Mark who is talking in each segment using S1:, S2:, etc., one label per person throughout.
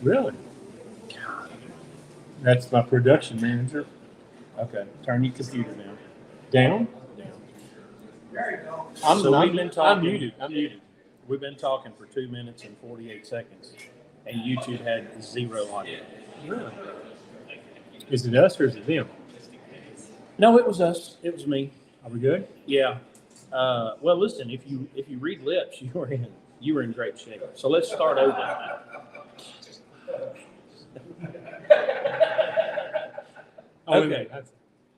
S1: Really? God. That's my production manager.
S2: Okay, turn your computer down.
S1: Down?
S2: We've been talking.
S1: I'm muted.
S2: We've been talking for 2 minutes and 48 seconds, and YouTube had 0 audio.
S1: Really? Is it us or is it them?
S2: No, it was us. It was me.
S1: Are we good?
S2: Yeah. Well, listen. If you read lips, you were in great shape. So let's start over. Okay.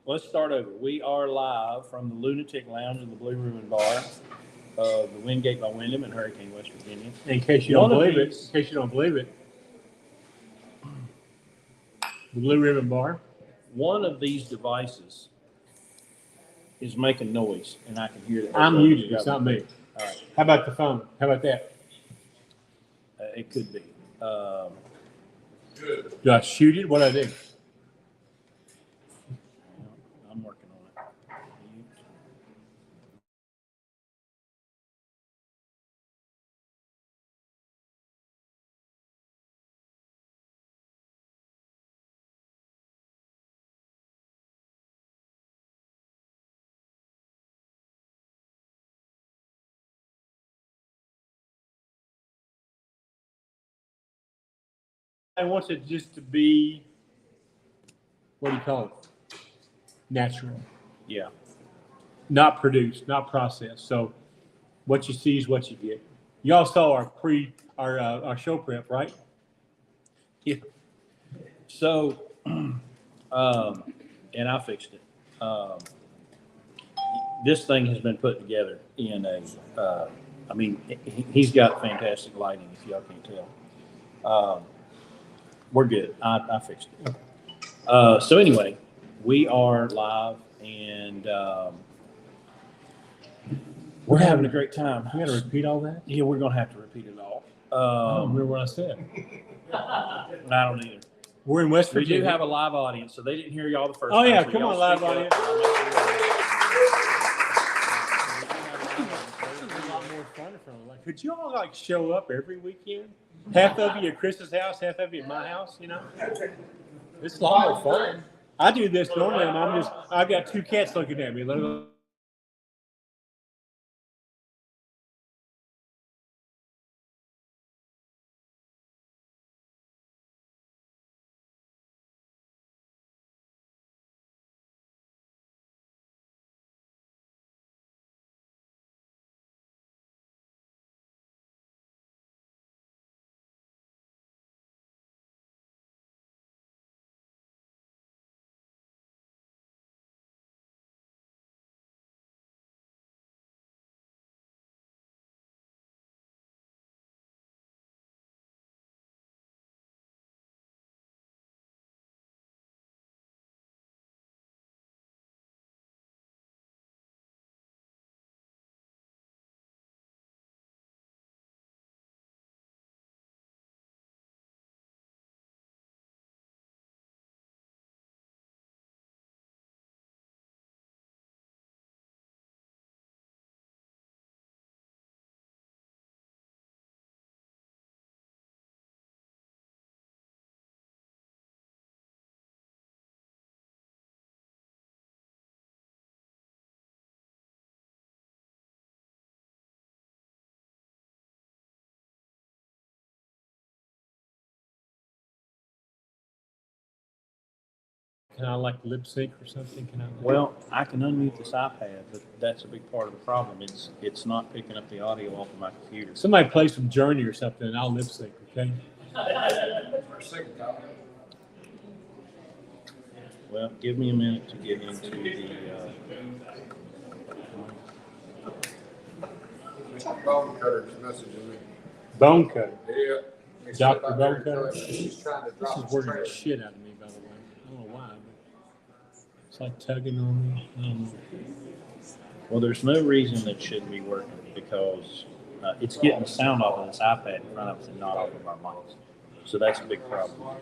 S2: Let's start over. We are live from the Lunatic Lounge in the Blue Ribbon Bar of the Wingate by Windham in Hurricane, West Virginia.
S1: In case you don't believe it, the Blue Ribbon Bar.
S2: One of these devices is making noise, and I can hear it.
S1: I'm muted. It's not me.
S2: All right.
S1: How about the phone? How about that?
S2: It could be.
S1: Do I shoot it? What do I do?
S2: I'm working on it.
S1: I want it just to be, what do you call it? Natural.
S2: Yeah.
S1: Not produced, not processed. So what you see is what you get. Y'all saw our show prep, right?
S2: Yeah. So, and I fixed it. This thing has been put together in he's got fantastic lighting, if y'all can't tell. We're good. I fixed it. So anyway, we are live, and we're having a great time.
S1: You got to repeat all that?
S2: Yeah, we're going to have to repeat it all.
S1: I don't remember what I said.
S2: I don't either.
S1: We're in West Virginia.
S2: We do have a live audience, so they didn't hear y'all the first
S1: time.
S2: time.
S1: Oh, yeah. Come on, live audience. Could you all show up every weekend? Half of you at Chris's house, half of you at my house, It's a lot more fun. I do this normally, and I've got 2 cats looking at me. Can I lip sync or something?
S2: Well, I can unmute this iPad, but that's a big part of the problem. It's not picking up the audio off of my computer.
S1: Somebody play some Journey or something, and I'll lip sync, okay?
S2: Well, give me a minute to get into the.
S3: Bone Cutter's messaging me.
S1: Bone Cutter.
S3: Yeah.
S1: Dr. Bone Cutter.
S3: He's trying to
S1: This
S3: drop
S1: is
S3: his
S1: working
S3: trailer.
S1: the shit out of me, by the way. I don't know why, but it's like tugging on me. I don't know.
S2: Well, there's no reason it shouldn't be working because it's getting the sound off of this iPad in front of us and not off of our mics. So that's a big problem.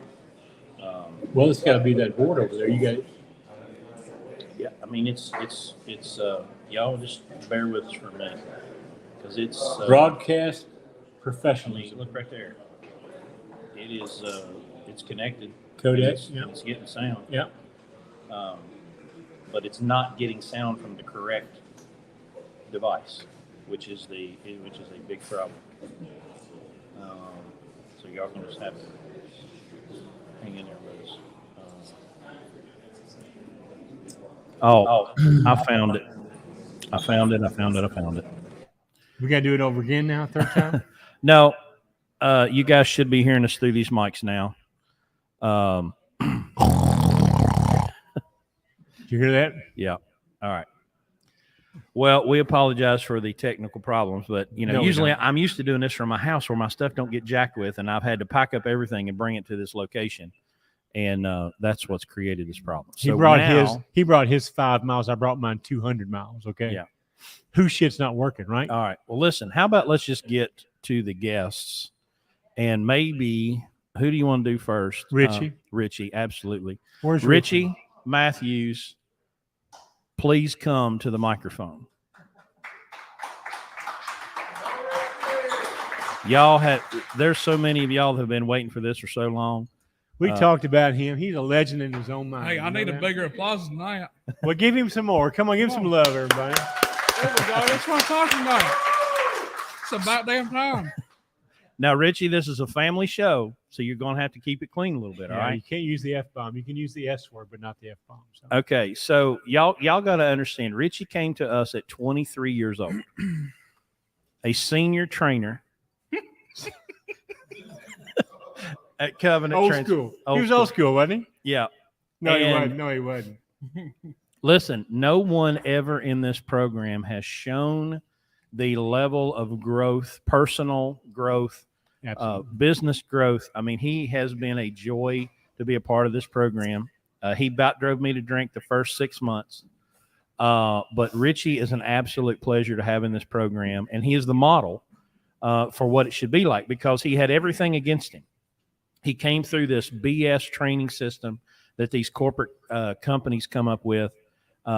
S1: Well, it's got to be that board over there. You got it.
S2: Yeah, I mean it's y'all just bear with us for a minute because it's
S1: Broadcast
S2: I
S1: professionalism.
S2: mean, look right there. it is it's connected.
S1: Codec,
S2: It's,
S1: yeah.
S2: it's getting sound.
S1: Yeah.
S2: But it's not getting sound from the correct device, which is a big problem. So y'all can just have to hang in there with us. I found it. I found it.
S1: We got to do it over again now, third time?
S2: No, you guys should be hearing us through these mics now.
S1: Did you hear that?
S2: Yeah. All right. Well, we apologize for the technical problems, but usually I'm used to doing this from my house where my stuff don't get jacked with, and I've had to pack up everything and bring it to this location, and that's what's created this problem.
S1: He brought his 5 miles. I brought mine 200 miles. Okay.
S2: Yeah.
S1: Whose shit's not working, right?
S2: All right. Well, listen. How about let's just get to the guests, and maybe who do you want to do first?
S1: Richie.
S2: Richie, absolutely.
S1: Where's
S2: Richie Matthews? Please come to the microphone. There's so many of y'all that have been waiting for this for so long.
S1: We talked about him. He's a legend in his own mind.
S4: Hey, I need a bigger applause than that.
S1: Well, give him some more. Come on, give him some love, everybody.
S4: There we go. That's what I'm talking about. It's about damn time.
S2: Now, Richie, this is a family show, so you're going to have to keep it clean a little bit, all right?
S1: You can't use the F-bomb. You can use the S word, but not the F-bomb. So.
S2: Okay, so y'all got to understand, Richie came to us at 23 years old, a senior trainer at Covenant.
S1: Old school. He was old school, wasn't he?
S2: Yeah.
S1: No, he wasn't. No, he wasn't.
S2: Listen, no one ever in this program has shown the level of growth, personal growth, business growth. I mean, he has been a joy to be a part of this program. He about drove me to drink the first 6 months. But Richie is an absolute pleasure to have in this program, and he is the model for what it should be like, because he had everything against him. He came through this BS training system that these corporate companies come up with.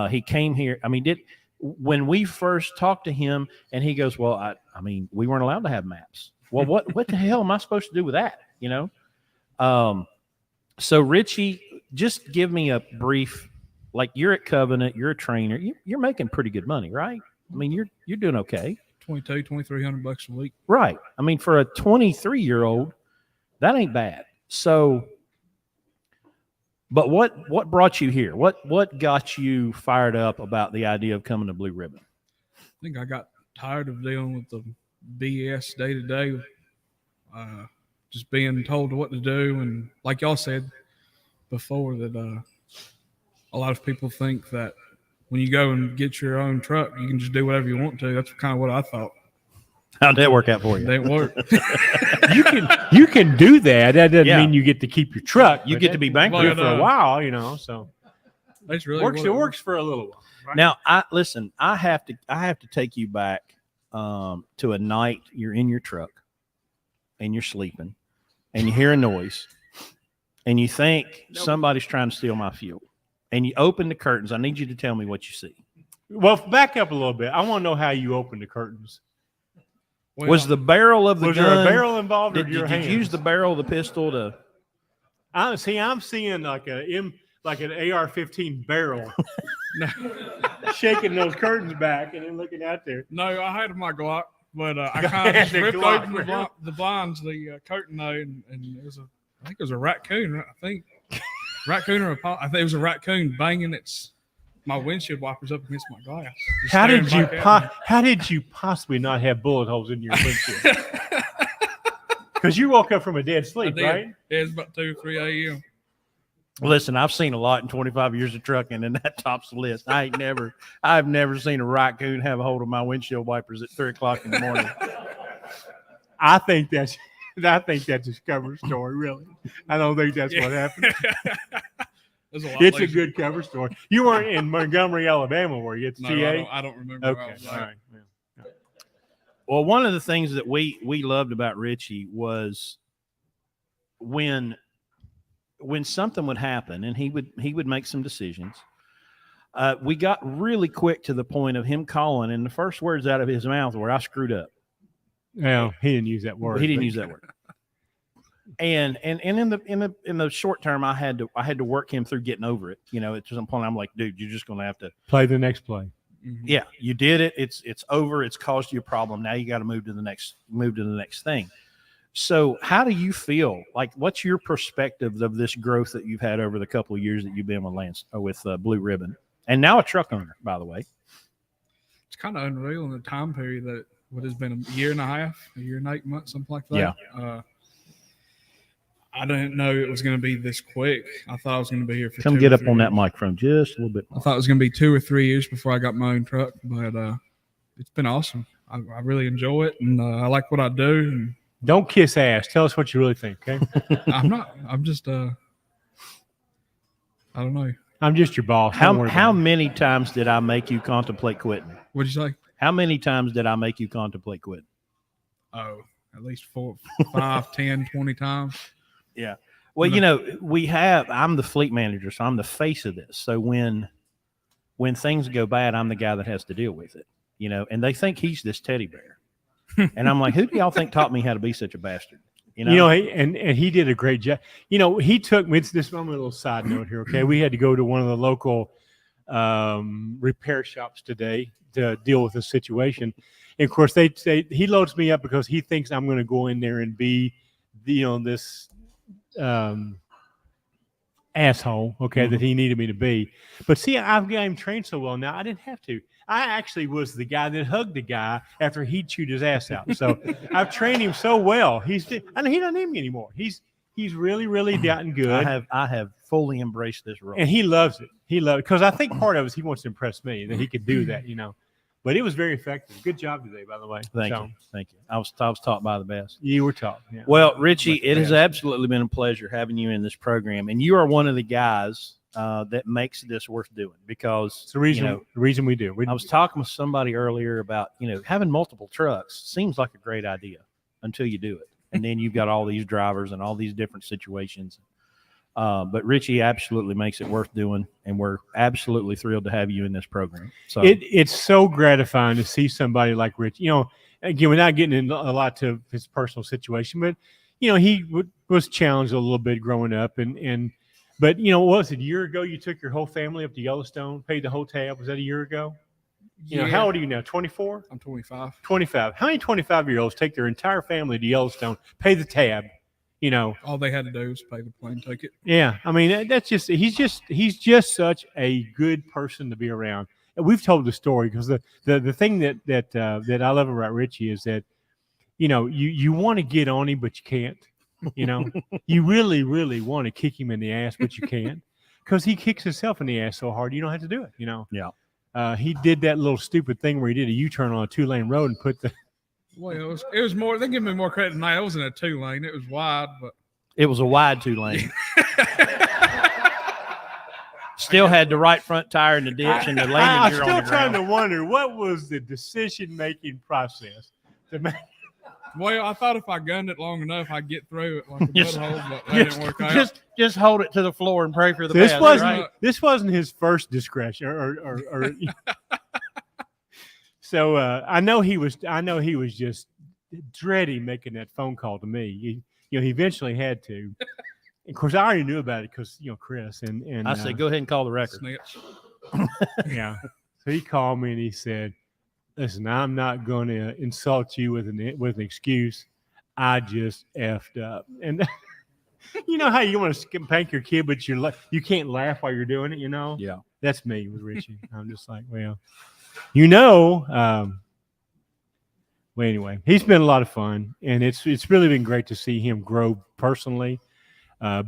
S2: He came here. I mean, when we first talked to him, and he goes, well, I mean, we weren't allowed to have maps. Well, what the hell am I supposed to do with that? So Richie, just give me a brief, like, you're at Covenant, you're a trainer, you're making pretty good money, right? I mean, you're doing okay.
S4: $2,300 a week.
S2: Right. I mean, for a 23-year-old, that ain't bad. So, but what brought you here? What got you fired up about the idea of coming to Blue Ribbon?
S4: I think I got tired of dealing with the BS day to day, just being told what to do. And like y'all said before, that a lot of people think that when you go and get your own truck, you can just do whatever you want to. That's kind of what I thought.
S2: How'd that work out for you?
S4: It didn't work.
S1: You can do that. That doesn't mean you get to keep your truck.
S2: You get to be bankrupt
S1: for a while, So
S4: it's really
S1: it works for a little while. Right?
S2: Now, I have to take you back to a night you're in your truck and you're sleeping and you hear a noise and you think somebody's trying to steal my fuel, and you open the curtains. I need you to tell me what you see.
S1: Well, back up a little bit. I want to know how you opened the curtains.
S4: Well,
S2: was the barrel of the gun?
S1: Was there a barrel involved?
S2: Did you use the barrel of the pistol to?
S1: I'm seeing like an AR-15 barrel, shaking those curtains back and then looking out there.
S4: No, I had my Glock, but I kind of just ripped open the blinds, the curtain though, and it was I think it was a raccoon. Raccoon or I think it was a raccoon banging my windshield wipers up against my glass.
S1: How did you possibly not have bullet holes in your windshield? Because you woke up from a dead sleep, right?
S4: Yeah, it was about 2 or 3 a.m.
S2: Listen, I've seen a lot in 25 years of trucking, and that tops the list. I've never seen a raccoon have a hold of my windshield wipers at 3 o'clock in the morning.
S1: I think that's a cover story, really. I don't think that's what happened. It's a good cover story. You weren't in Montgomery, Alabama, were you? It's
S4: no,
S1: TA?
S4: I don't remember.
S1: Okay, all right. Yeah.
S2: Well, one of the things that we loved about Richie was when something would happen and he would make some decisions. We got really quick to the point of him calling, and the first words out of his mouth were, "I screwed up."
S1: Yeah, he didn't use that word.
S2: He didn't use that word. And in the short term, I had to work him through getting over it. At some point, I'm like, dude, you're just going to have to
S1: play the next play.
S4: Mhm.
S2: Yeah, you did it. It's over. It's caused you a problem. Now you got to move to the next thing. So how do you feel? Like, what's your perspective of this growth that you've had over the couple of years that you've been with Blue Ribbon, and now a truck owner, by the way?
S4: It's kind of unreal in the time period that what has been a year and a half, a year and 8 months, something like that.
S2: Yeah.
S4: I didn't know it was going to be this quick. I thought I was going to be here for
S2: Come get up on that microphone just a little bit more.
S4: I thought it was going to be 2 or 3 years before I got my own truck, but it's been awesome. I really enjoy it, and I like what I do. And
S1: don't kiss ass. Tell us what you really think, okay?
S4: I'm not. I'm just. I don't know.
S1: I'm just your boss.
S2: How many times did I make you contemplate quitting?
S4: What'd you say?
S2: How many times did I make you contemplate quitting?
S4: Oh, at least 4, 5, 10, 20 times.
S2: Yeah. Well, I'm the fleet manager, so I'm the face of this. So when things go bad, I'm the guy that has to deal with it, and they think he's this teddy bear. And I'm like, who do y'all think taught me how to be such a bastard?
S1: And he did a great job. He took me, I'm a little side note here. Okay. We had to go to one of the local repair shops today to deal with the situation. And of course he loads me up because he thinks I'm going to go in there and be this asshole, okay, that he needed me to be. But see, I've got him trained so well now, I didn't have to. I actually was the guy that hugged the guy after he chewed his ass out. So I've trained him so well. He doesn't need me anymore. He's really, really gotten good.
S2: I have fully embraced this role,
S1: and he loves it. Because I think part of it is he wants to impress me that he could do that, But it was very effective. Good job today, by the way.
S2: Thank you. I was taught by the best.
S1: You were taught. Yeah.
S2: Well, Richie, it has absolutely been a pleasure having you in this program, and you are one of the guys that makes this worth doing, because
S1: it's the reason we do.
S2: I was talking with somebody earlier about having multiple trucks seems like a great idea until you do it, and then you've got all these drivers and all these different situations. But Richie absolutely makes it worth doing, and we're absolutely thrilled to have you in this program. So
S1: it's so gratifying to see somebody like Rich. Again, without getting into a lot to his personal situation, but he was challenged a little bit growing up, but what was it, a year ago? You took your whole family up to Yellowstone, paid the whole tab. Was that a year ago? How old are you now? 24?
S4: I'm 25.
S1: 25. How many 25-year-olds take their entire family to Yellowstone, pay the tab?
S4: All they had to do was pay the plane ticket.
S1: Yeah, I mean, he's just such a good person to be around. And we've told the story because the thing that I love about Richie is that you want to get on him but you can't. You really, really want to kick him in the ass but you can't, because he kicks himself in the ass so hard you don't have to do it.
S2: Yeah.
S1: He did that little stupid thing where he did a U-turn on a 2-lane road and put the.
S4: Well, it was more. They give me more credit than that. It wasn't a 2-lane. It was wide, but
S2: it was a wide 2-lane. Still had the right front tire in the ditch and the landing gear on the ground.
S1: I'm still trying to wonder what was the decision-making process to make.
S4: Well, I thought if I gunned it long enough, I'd get through it like a butthole, but that didn't work out.
S2: Just hold it to the floor and pray for the best.
S1: This wasn't his first discretion, or So I know he was just dreading making that phone call to me. He eventually had to. Of course, I already knew about it because Chris and
S2: I said, go ahead and call the record.
S4: Snitch.
S1: Yeah. So he called me and he said, "Listen, I'm not going to insult you with an excuse. I just effed up." And you know how you want to spank your kid, but you can't laugh while you're doing it.
S2: Yeah.
S1: That's me with Richie. I'm just like, well. Well, anyway, he's been a lot of fun, and it's really been great to see him grow personally,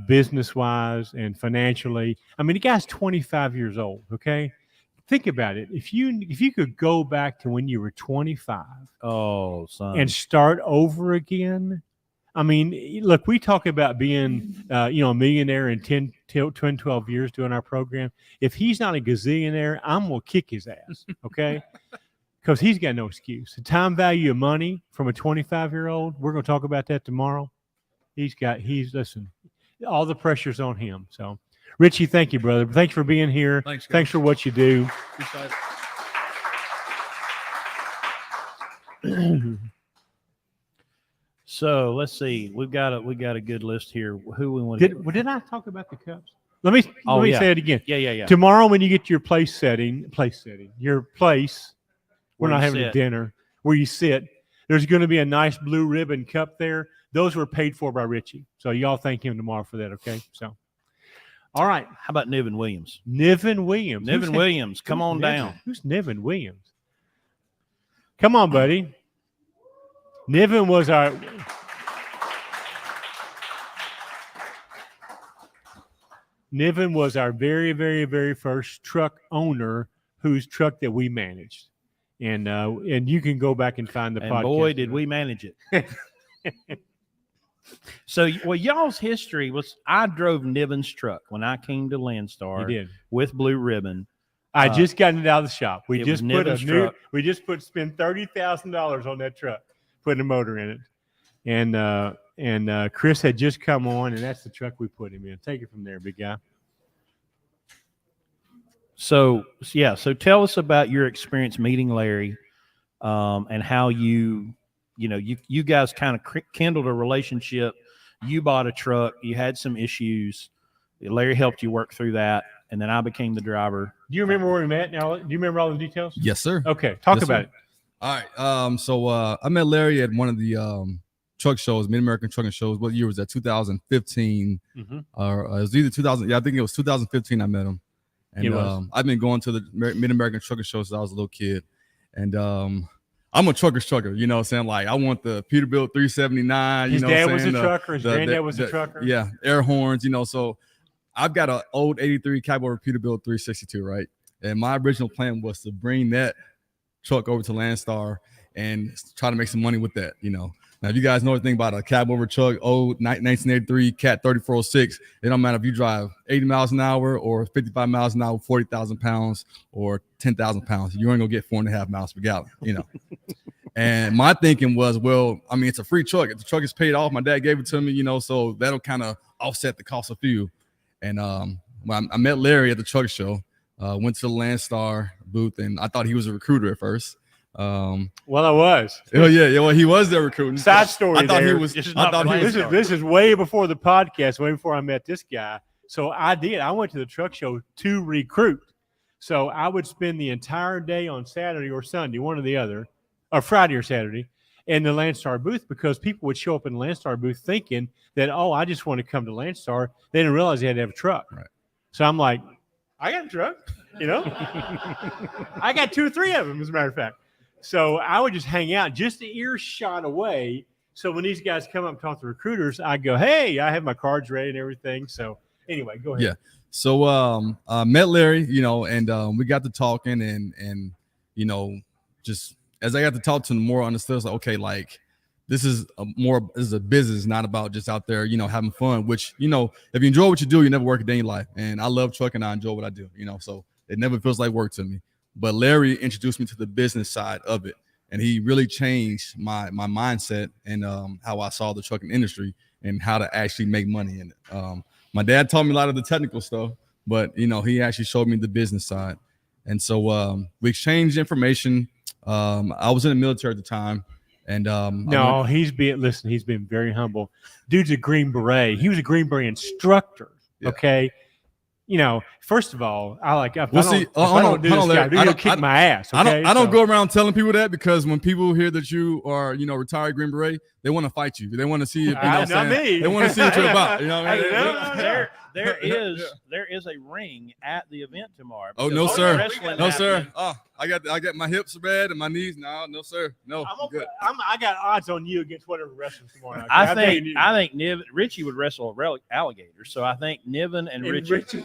S1: business-wise, and financially. I mean, the guy's 25 years old, okay? Think about it. If you could go back to when you were 25
S2: son,
S1: and start over again, I mean, look, we talk about being a millionaire in 12 years doing our program. If he's not a gazillionaire, I'm going to kick his ass, okay? Because he's got no excuse. The time value of money from a 25-year-old, we're going to talk about that tomorrow. Listen, all the pressure's on him. So, Richie, thank you, brother. Thanks for being here.
S4: Thanks, guys.
S1: Thanks for what you do.
S2: So let's see. We got a good list here. Who we want?
S1: Did I talk about the cups? Let me
S2: Yeah.
S1: say it again.
S2: Yeah.
S1: Tomorrow, when you get your place setting, your place, we're
S2: Where
S1: not
S2: you
S1: having a
S2: sit.
S1: dinner where you sit. There's going to be a nice blue ribbon cup there. Those were paid for by Richie. So y'all thank him tomorrow for that. Okay. So, all right.
S2: How about Niven Williams?
S1: Niven Williams.
S2: Niven Williams, come on down.
S1: Who's Niven Williams? Come on, buddy. Niven was our. Niven was our very, very, very first truck owner whose truck that we managed. And you can go back and find the
S2: And
S1: podcast.
S2: boy, did we manage it. So, y'all's history was I drove Niven's truck when I came to Landstar
S1: You did.
S2: with Blue Ribbon.
S1: I just got it out of the shop.
S2: it was Niven's truck.
S1: We just spent $30,000 on that truck, putting a motor in it. And Chris had just come on, and that's the truck we put him in. Take it from there, big guy.
S2: So tell us about your experience meeting Larry, and how you guys kind of kindled a relationship. You bought a truck, you had some issues. Larry helped you work through that, and then I became the driver.
S1: Do you remember where we met? Now, do you remember all the details?
S5: Yes, sir.
S1: Okay, talk
S5: Yes,
S1: about
S5: sir.
S1: it.
S5: All right. So I met Larry at one of the truck shows, Mid-American Trucking Shows. What year was that? 2015. Or it was either 2000. Yeah, I think it was 2015 I met him.
S1: It
S5: And
S1: was.
S5: I've been going to the Mid-American Trucking Shows since I was a little kid. And I'm a trucker, you know what I'm saying? Like, I want the Peterbilt 379.
S1: His
S5: you know
S1: dad
S5: what I'm
S1: was a
S5: saying?
S1: trucker. His granddad was a trucker.
S5: Yeah, air horns, so I've got an old 83 Cowboy Peterbilt 362, right? And my original plan was to bring that truck over to Landstar and try to make some money with that, Now, if you guys know anything about a cab over truck, old 1983 Cat 3406, it don't matter if you drive 80 miles an hour or 55 miles an hour, 40,000 pounds or 10,000 pounds. You ain't gonna get 4.5 miles per gallon, And my thinking was, well, I mean, it's a free truck. If the truck is paid off, my dad gave it to me, so that'll kind of offset the cost of fuel. And when I met Larry at the truck show, went to the Landstar booth, and I thought he was a recruiter at first.
S1: Well, I was.
S5: Oh yeah. Well, he was there recruiting.
S1: Side story.
S5: I thought
S1: there.
S5: he was.
S2: Just
S5: I
S2: not
S5: thought he was.
S1: This is way before the podcast, way before I met this guy. So I went to the truck show to recruit. So I would spend the entire day on Saturday or Sunday, one or the other, or Friday or Saturday, in the Landstar booth, because people would show up in the Landstar booth thinking that, I just want to come to Landstar. They didn't realize they had to have a truck.
S5: Right.
S1: So I'm like, I got a truck, I got 2 or 3 of them, as a matter of fact. So I would just hang out just the earshot away. So when these guys come up and talk to recruiters, I go, hey, I have my cards ready and everything. So anyway, go ahead.
S5: Yeah. So met Larry, and we got to talking, and just as I got to talk to him more, I understood, like, okay, like this is a business, not about just out there, having fun, which, if you enjoy what you do, you never work a day in your life. And I love trucking. I enjoy what I do, so it never feels like work to me. But Larry introduced me to the business side of it, and he really changed my mindset and how I saw the trucking industry and how to actually make money in it. My dad taught me a lot of the technical stuff, but he actually showed me the business side. And so we exchanged information. I was in the military at the time, and
S1: he's been very humble. Dude's a Green Beret. He was a Green Beret instructor.
S5: Yeah.
S1: Okay. First of all, I don't do
S5: hold on,
S1: this guy,
S5: Larry.
S1: he'll kick my ass. Okay?
S5: I don't go around telling people that, because when people hear that you are, retired Green Beret, they want to fight you. They want to see if
S1: not me.
S5: They want to see what you're about. You know what I mean?
S2: There is a ring at the event tomorrow.
S5: Oh, no,
S2: Because
S5: sir.
S2: wrestling
S5: No, sir.
S2: happening.
S5: Oh, I got my hips bad and my knees. No, sir. No. I'm good.
S1: I got odds on you against whatever wrestling tomorrow night.
S2: I think Niven Richie would wrestle a alligator. So I think Niven and Richie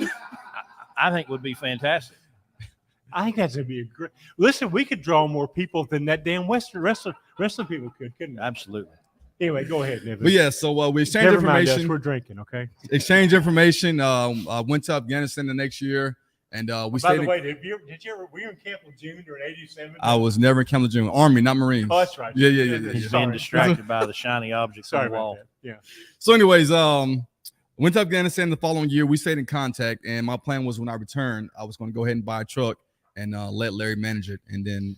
S2: I think would be fantastic.
S1: I think that's gonna be a great. Listen, we could draw more people than that damn Western wrestling people could, couldn't we?
S2: Absolutely.
S1: Anyway, go ahead, Niven.
S5: But yeah, so we exchanged
S1: Never mind
S5: information.
S1: us, we're drinking, okay?
S5: Exchange information. I went to Afghanistan the next year, and we
S1: By
S5: stayed.
S1: the way, were you in Camp Lejeune during '87?
S5: I was never in Camp Lejeune. Army, not Marines.
S1: Oh, that's right.
S5: Yeah.
S2: He's
S1: Sorry.
S2: being distracted by the shiny objects
S1: Sorry
S2: on the wall.
S1: about that. Yeah.
S5: So, anyways, went to Afghanistan the following year. We stayed in contact, and my plan was when I returned, I was going to go ahead and buy a truck and let Larry manage it, and then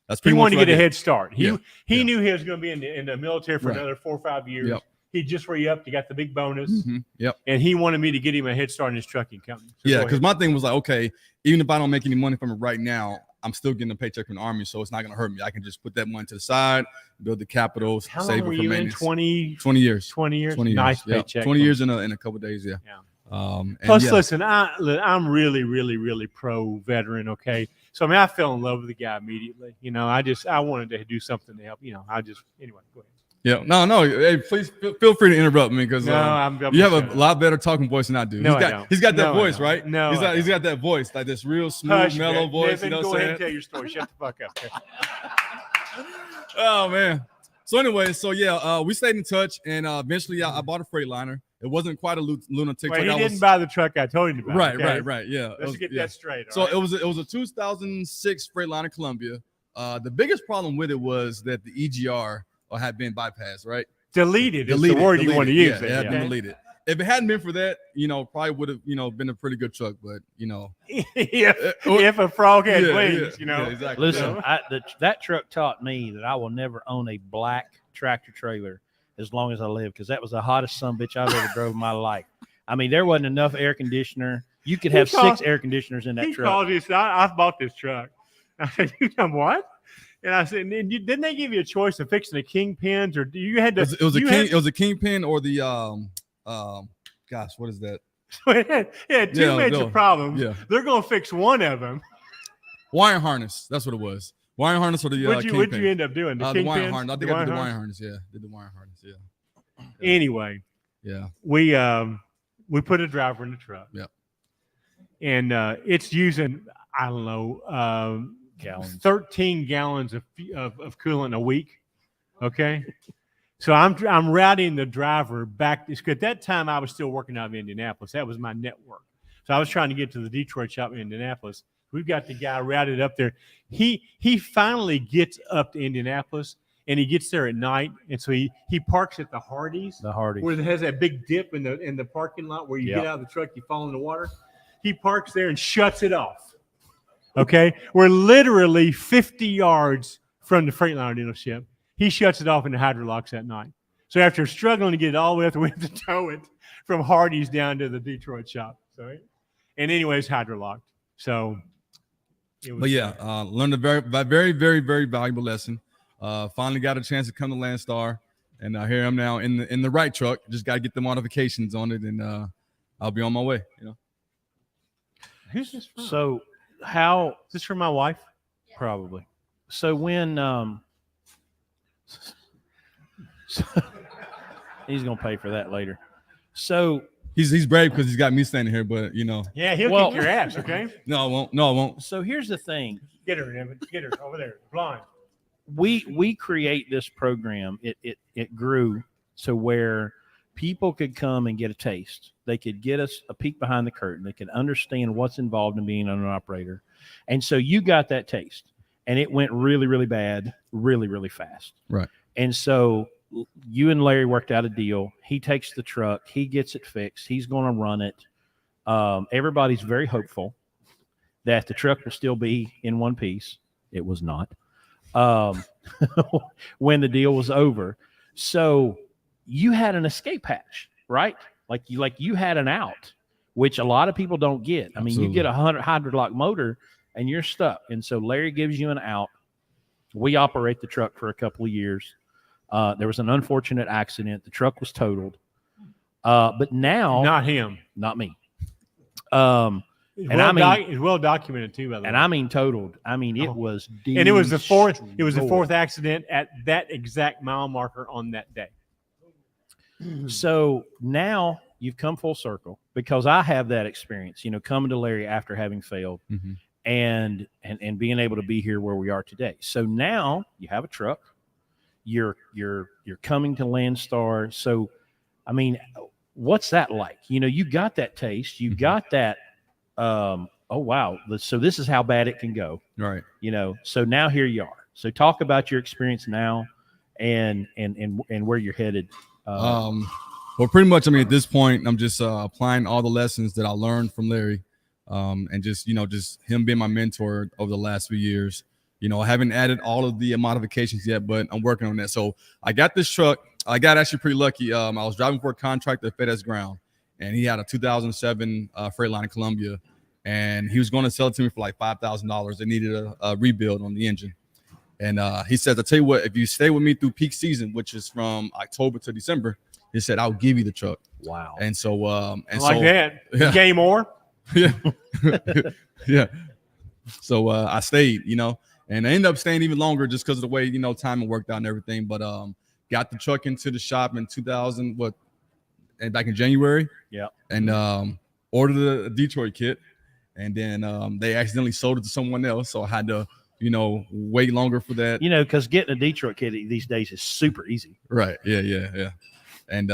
S5: That's
S1: He
S5: pretty
S1: wanted to
S5: much what
S1: get
S5: I
S1: a
S5: did.
S1: head start. He
S5: Yeah.
S1: knew he was going to be in the military for
S5: Right.
S1: another 4 or 5 years.
S5: Yep.
S1: He just re-upped. He got the big bonus.
S5: Yep.
S1: And he wanted me to get him a head start in his trucking company. So
S5: Yeah,
S1: go
S5: because
S1: ahead.
S5: my thing was like, okay, even if I don't make any money from it right now, I'm still getting a paycheck from the Army, so it's not going to hurt me. I can just put that money to the side, build the capital,
S1: How
S5: save
S1: long were
S5: it for
S1: you in?
S5: maintenance.
S1: 20
S5: years.
S1: 20 years?
S5: 20 years.
S1: Nice
S5: Yeah.
S1: paycheck.
S5: 20 years in a couple of days, yeah.
S1: Yeah.
S5: And
S1: Plus,
S5: yeah.
S1: listen, I'm really, really, really pro veteran. Okay, so I mean, I fell in love with the guy immediately. You know, I wanted to do something to help. You know, anyway. Go ahead.
S5: Yeah, no. Hey, please feel free to interrupt me because
S1: No, I'm
S5: you have
S1: shut
S5: a
S1: up.
S5: lot better talking voice than I do.
S1: No, I don't.
S5: He's got that
S1: No, I
S5: voice,
S1: don't.
S5: right?
S1: No,
S5: he's got that voice, like this real smooth,
S1: Hush,
S5: mellow
S1: Nick.
S5: voice.
S1: Niven,
S5: You know
S1: go
S5: what I'm
S1: ahead and
S5: saying?
S1: tell your story. Shut the fuck up. Okay.
S5: Oh man. So anyway, we stayed in touch, and eventually I bought a Freightliner. It wasn't quite a Lunatic.
S1: Wait, he
S5: truck.
S1: didn't buy the truck I told him to buy.
S5: Right,
S1: okay?
S5: right. Yeah.
S1: Let's get that straight.
S5: So
S1: all right?
S5: it was a 2006 Freightliner Columbia. The biggest problem with it was that the EGR had been bypassed, right?
S1: Deleted is the word you want to use.
S5: Yeah, it had been deleted. If it hadn't been for that, probably would have, been a pretty good truck. But
S1: if a frog had wings,
S5: Yeah, exactly.
S2: Listen, that truck taught me that I will never own a black tractor trailer as long as I live, because that was the hottest sumbitch I've ever drove in my life. I mean, there wasn't enough air conditioner. You could have 6 air conditioners in that
S1: he
S2: truck.
S1: called me. I bought this truck. I said, "You done what?" And I said, "Didn't they give you a choice of fixing the kingpins, or you had to?"
S5: It was a kingpin or the gosh, what is that?
S1: It had two major problems.
S5: Yeah.
S1: They're gonna fix one of them.
S5: Wire harness. That's what it was. Wire harness or the
S1: What'd you
S5: kingpin.
S1: end up doing? The
S5: The wire
S1: kingpins?
S5: harness. I think I did the wire harness. Yeah, did the wire harness. Yeah.
S1: Anyway,
S5: Yeah.
S1: we put a driver in the truck.
S5: Yep.
S1: And it's using, I don't know,
S2: Gallons.
S1: 13 gallons of coolant a week. Okay. So I'm routing the driver back. At that time, I was still working out of Indianapolis. That was my network. So I was trying to get to the Detroit shop in Indianapolis. We've got the guy routed up there. He finally gets up to Indianapolis, and he gets there at night. And so he parks at the Hardee's.
S2: The Hardy.
S1: Where it has that big dip in the parking lot where you
S2: Yep.
S1: get out of the truck, you fall in the water. He parks there and shuts it off. Okay? We're literally 50 yards from the Freightliner dealership. He shuts it off in the hydrolocks that night. So after struggling to get it all the way up, we have to tow it from Hardee's down to the Detroit shop. So, and anyways, hydrolocked. So, it was,
S5: But yeah, learned a very, very, very, very valuable lesson. Finally got a chance to come to Landstar, and here I'm now in the right truck. Just got to get the modifications on it, and I'll be on my way.
S1: Who's this from?
S2: So how
S1: Is this from my wife?
S2: probably. So when he's gonna pay for that later. So
S5: He's brave because he's got me standing here, but
S1: Yeah, he'll
S2: Well-
S1: kick your ass, okay?
S5: no, I won't. No, I won't.
S2: so here's the thing.
S1: Get her, Niven. Get her over there. Blind.
S2: We create this program. It grew to where people could come and get a taste. They could get us a peek behind the curtain. They could understand what's involved in being an operator. And so you got that taste, and it went really, really bad, really, really fast.
S5: Right.
S2: And so you and Larry worked out a deal. He takes the truck. He gets it fixed. He's going to run it. Everybody's very hopeful that the truck will still be in one piece. It was not. When the deal was over. So you had an escape hatch, right? Like you had an out, which a lot of people don't get. I mean, you get a hydrolock motor and you're stuck. And so Larry gives you an out. We operate the truck for a couple of years. There was an unfortunate accident. The truck was totaled. But now,
S1: Not him.
S2: not me.
S1: It's
S2: And I mean-
S1: it's well documented too, by the way.
S2: And I mean totaled. I mean, it
S1: Oh.
S2: was
S1: And it was the fourth. It was the
S2: destroyed.
S1: fourth accident at that exact mile marker on that day.
S2: So now you've come full circle because I have that experience, coming to Larry after having failed
S5: Mhm.
S2: and being able to be here where we are today. So now you have a truck, you're coming to Landstar. So, I mean, what's that like? You got that taste, you got that, oh, wow. So this is how bad it can go,
S5: Right.
S2: so now here you are. So talk about your experience now and where you're headed.
S5: Well, pretty much, I mean, at this point, I'm just applying all the lessons that I learned from Larry, and just him being my mentor over the last few years. You know, I haven't added all of the modifications yet, but I'm working on that. So I got this truck. I got actually pretty lucky. I was driving for a contractor at FedEx Ground, and he had a 2007 Freightliner Columbia, and he was going to sell it to me for like $5,000. They needed a rebuild on the engine. And he says, I'll tell you what, if you stay with me through peak season, which is from October to December, he said, I'll give you the truck.
S2: Wow.
S5: And so,
S1: that.
S5: Yeah.
S1: Game more.
S5: Yeah. Yeah. So I stayed, you know, and I ended up staying even longer just because of the way, you know, timing worked out and everything. But got the truck into the shop in 2000, and back in January.
S2: Yeah.
S5: And ordered a Detroit kit. And then they accidentally sold it to someone else. So I had to, you know, wait longer for that.
S2: You know, because getting a Detroit kit these days is super easy.
S5: Right. Yeah. And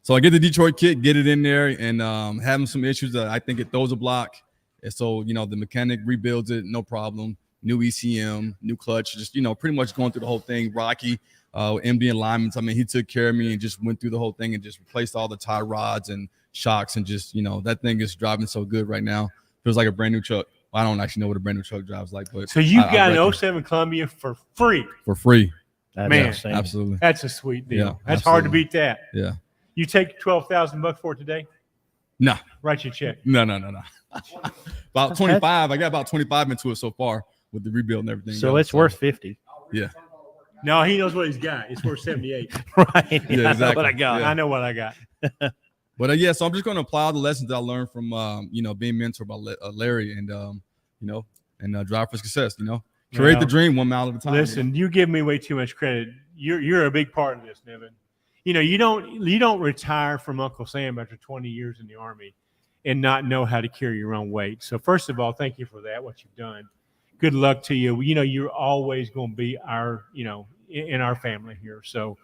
S5: so I get the Detroit kit, get it in there, and having some issues that I think it throws a block. And so, you know, the mechanic rebuilds it, no problem. New ECM, new clutch, just, you know, pretty much going through the whole thing. Rocky, MD alignments. I mean, he took care of me and just went through the whole thing and just replaced all the tie rods and shocks, and just, you know, that thing is driving so good right now. Feels like a brand new truck. I don't actually know what a brand new truck drives like, but
S1: So you got an 07 Columbia for free.
S5: for free.
S2: That's
S1: Man.
S2: outstanding.
S5: Absolutely.
S1: That's a sweet deal.
S5: Yeah,
S1: That's hard to
S5: absolutely.
S1: beat that.
S5: Yeah.
S1: You take $12,000 for it today?
S5: No.
S1: Write your check.
S5: No. About 25. I got about 25 into it so far with the rebuild and everything.
S2: So it's worth 50.
S5: Yeah.
S1: No, he knows what he's got. It's worth 78.
S2: Right.
S5: Yeah,
S2: I know
S5: exactly.
S2: what I got.
S5: Yeah.
S1: I know what I got.
S5: But yeah, so I'm just going to apply all the lessons that I learned from, you know, being mentored by Larry, and, you know, and drive for success, you know, create
S1: Well,
S5: the dream 1 mile at a time.
S1: Listen, you give me way too much credit. You're a big part of this, Niven. You know, you don't retire from Uncle Sam after 20 years in the Army and not know how to carry your own weight. So first of all, thank you for that, what you've done. Good luck to you. You know, you're always going to be our, you know, in our family here. So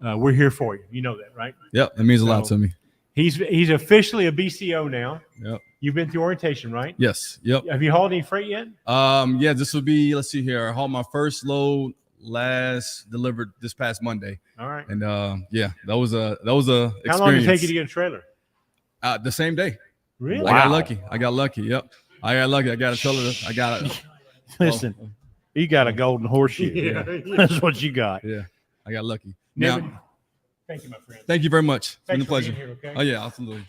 S1: we're here for you. You know that, right?
S5: Yep. That means a lot
S1: So-
S5: to me.
S1: He's officially a BCO now.
S5: Yep.
S1: You've been through orientation, right?
S5: Yes. Yep.
S1: Have you hauled any freight yet?
S5: Yeah, this will be, let's see here. I hauled my first load delivered this past Monday.
S1: All right.
S5: And yeah, that was a experience.
S1: How long did it take you to get a trailer?
S5: The same day.
S1: Really?
S5: I got lucky. Yep. I got lucky. I got to tell her. I got it.
S2: Listen, you got a golden horseshoe.
S1: Yeah.
S2: That's what you got.
S5: Yeah. I got lucky.
S1: Niven,
S5: Now,
S1: thank you, my friend.
S5: thank you very much. It's been
S1: Thanks
S5: a
S1: for
S5: pleasure.
S1: being here, okay?
S5: Oh yeah, absolutely.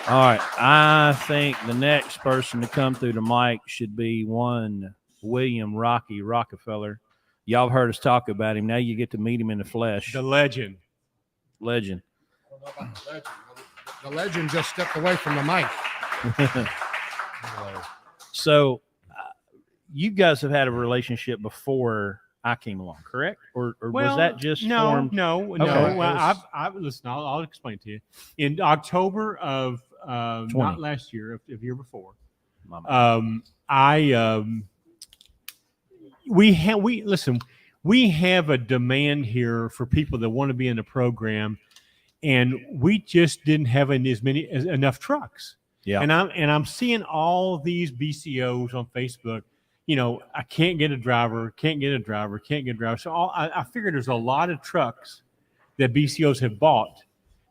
S2: All right. I think the next person to come through the mic should be one William Rocky Rockefeller. Y'all have heard us talk about him. Now you get to meet him in the flesh.
S1: The legend.
S2: Legend.
S3: The legend just stepped away from the mic.
S2: So you guys have had a relationship before I came along, correct? Or was that just formed?
S1: No.
S2: Okay.
S1: Well, listen. I'll explain to you. In October of not last year, of the year before,
S2: My bad.
S1: we have a demand here for people that want to be in the program, and we just didn't have enough trucks.
S2: Yeah.
S1: And I'm seeing all these BCOs on Facebook. You know, I can't get a driver. So I figured there's a lot of trucks that BCOs have bought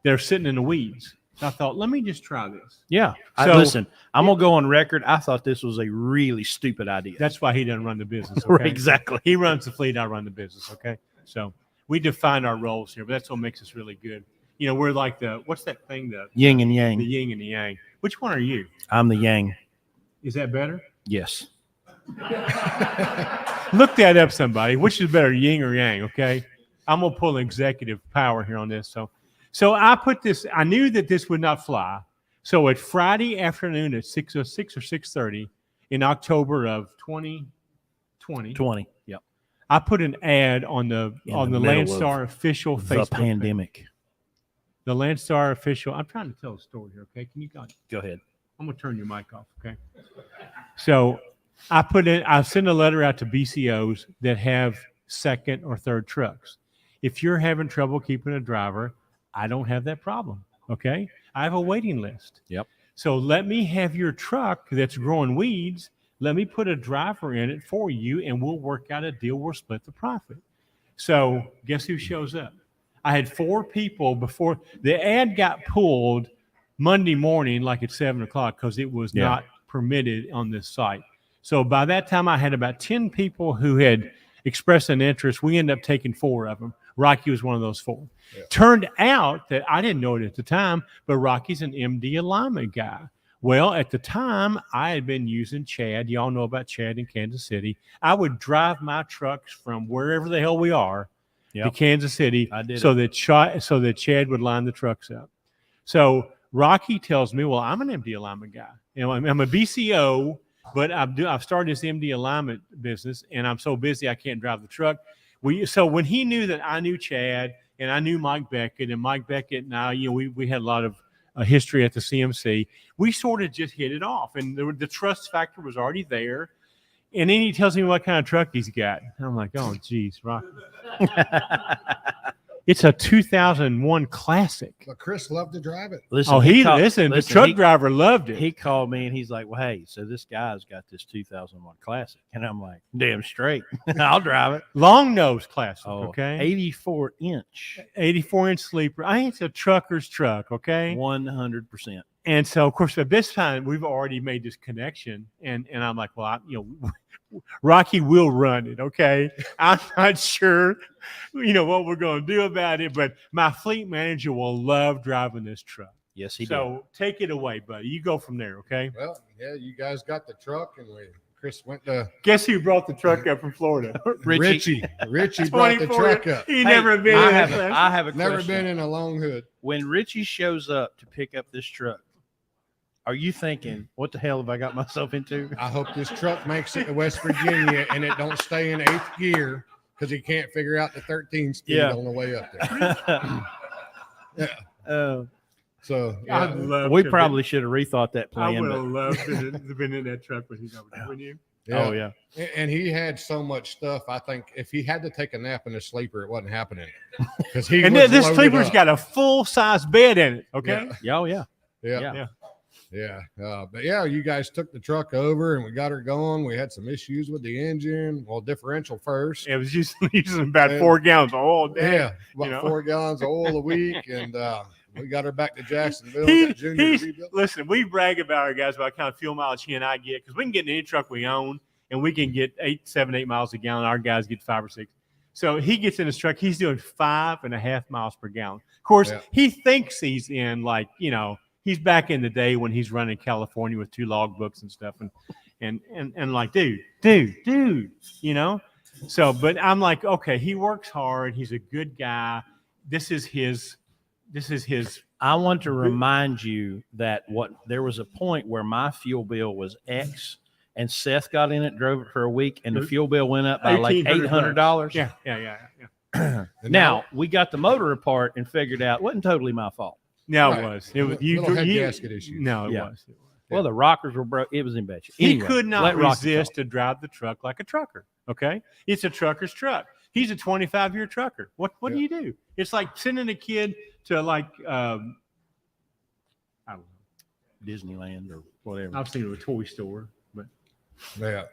S1: that are sitting in the weeds. So I thought, let me just try this.
S2: Yeah.
S1: So-
S2: Listen, I'm going to go on record. I thought this was a really stupid idea.
S1: That's why he doesn't run the business.
S2: Right,
S1: Okay?
S2: exactly.
S1: He runs the fleet. I run the business. Okay. So we define our roles here, but that's what makes us really good. You know, we're like what's that thing?
S2: Yin and
S1: The
S2: yang.
S1: yin and the yang. Which one are you?
S2: I'm the yang.
S1: Is that better?
S2: Yes.
S1: Look that up, somebody. Which is better, yin or yang? Okay. I'm gonna pull executive power here on this. So I put this. I knew that this would not fly. So at Friday afternoon at 6:06 or 6:30 in October of 2020,
S2: 20. Yep.
S1: I put an ad on the
S2: middle
S1: Landstar official
S2: The
S1: Facebook page.
S2: pandemic.
S1: The Landstar official. I'm trying to tell a story here. Okay, can you go?
S2: Go ahead.
S1: I'm gonna turn your mic off. Okay. So I send a letter out to BCOs that have second or third trucks. If you're having trouble keeping a driver, I don't have that problem. Okay. I have a waiting list.
S2: Yep.
S1: So let me have your truck that's growing weeds. Let me put a driver in it for you, and we'll work out a deal. We'll split the profit. So guess who shows up? I had 4 people before the ad got pulled Monday morning, like at 7 o'clock, because it was not permitted on this site. So by that time, I had about 10 people who had expressed an interest. We ended up taking 4 of them. Rocky was one of those 4.
S3: Yeah.
S1: Turned out that I didn't know it at the time, but Rocky's an MD alignment guy. Well, at the time, I had been using Chad. Y'all know about Chad in Kansas City. I would drive my trucks from wherever the hell we are to Kansas City so that Chad would line the trucks up. So Rocky tells me, well, I'm an MD alignment guy. I'm a BCO, but I've started this MD alignment business, and I'm so busy I can't drive the truck. So when he knew that I knew Chad and I knew Mike Beckett, and Mike Beckett and I, we had a lot of history at the CMC, we sort of just hit it off, and the trust factor was already there. And then he tells me what kind of truck he's got. And I'm like, oh, geez, Rocky. It's a 2001 Classic.
S3: But Chris loved to drive it.
S2: Listen,
S1: the truck driver loved it.
S2: He called me and he's like, well, hey, so this guy's got this 2001 Classic. And I'm like, damn straight. I'll drive it.
S1: Long nose Classic,
S2: Oh,
S1: okay?
S2: 84-inch.
S1: 84-inch sleeper. I ain't a trucker's truck, okay?
S2: 100%.
S1: And so, of course, at this time, we've already made this connection. And I'm like, well, Rocky will run it, okay? I'm not sure, what we're going to do about it, but my fleet manager will love driving this truck.
S2: Yes, he did.
S1: So take it away, buddy. You go from there, okay?
S3: Well, yeah, you guys got the truck, and Chris went to
S1: Guess who brought the truck up from Florida?
S3: Richie. Richie brought the
S1: 24.
S3: truck up.
S1: He never been.
S2: I
S1: in
S2: have,
S1: that
S2: I have a
S3: Never
S2: question.
S3: been in a long hood.
S2: When Richie shows up to pick up this truck, are you thinking, what the hell have I got myself into?
S3: I hope this truck makes it to West Virginia and it don't stay in 8th gear because he can't figure out the 13 speed
S2: Yeah.
S3: on the way up there. Yeah. So yeah.
S1: I'd love
S2: We
S1: to
S2: probably should have rethought that
S1: I
S2: plan.
S1: would
S2: But,
S1: have loved to have been in that truck with you, wouldn't you?
S2: Oh, yeah.
S3: And he had so much stuff. I think if he had to take a nap in a sleeper, it wasn't happening. Because he
S1: And
S3: was
S1: this
S3: loaded
S1: sleeper's
S3: up.
S1: got a full-size bed in it, okay?
S2: Oh, yeah.
S3: Yeah.
S2: Yeah.
S3: But yeah, you guys took the truck over and we got her going. We had some issues with the engine. Well, differential first.
S1: It was using about
S3: And-
S1: 4 gallons of oil. Damn.
S3: Yeah, about
S1: You know?
S3: 4 gallons of oil a week, and we got her back to Jacksonville. Got Junior rebuilt.
S1: Listen, we brag about our guys about kind of fuel mileage he and I get because we can get in any truck we own and we can get 8 miles a gallon. Our guys get 5 or 6. So he gets in his truck. He's doing 5.5 miles per gallon. Of course,
S3: Yeah.
S1: he thinks he's in he's back in the day when he's running California with 2 log books and stuff, and like, dude, So, but I'm like, okay, he works hard. He's a good guy. This is his.
S2: I want to remind you that there was a point where my fuel bill was X, and Seth got in it, drove it for a week, and the fuel bill went up by like $800.
S1: Yeah.
S3: And
S2: Now we got the motor apart and figured out it wasn't totally my fault.
S1: No,
S3: Right.
S1: it was. It was
S3: Little head gasket issues.
S1: No, it
S2: Yeah.
S1: was.
S2: Well, the rockers were broke. It was in bad shape.
S1: He
S2: Anyway,
S1: could not
S2: let Rocky
S1: resist
S2: talk.
S1: to drive the truck like a trucker. Okay, it's a trucker's truck. He's a 25-year trucker. What do you do? It's like sending a kid to I don't know.
S2: Disneyland or whatever.
S1: I was thinking of a toy store, but
S3: yeah,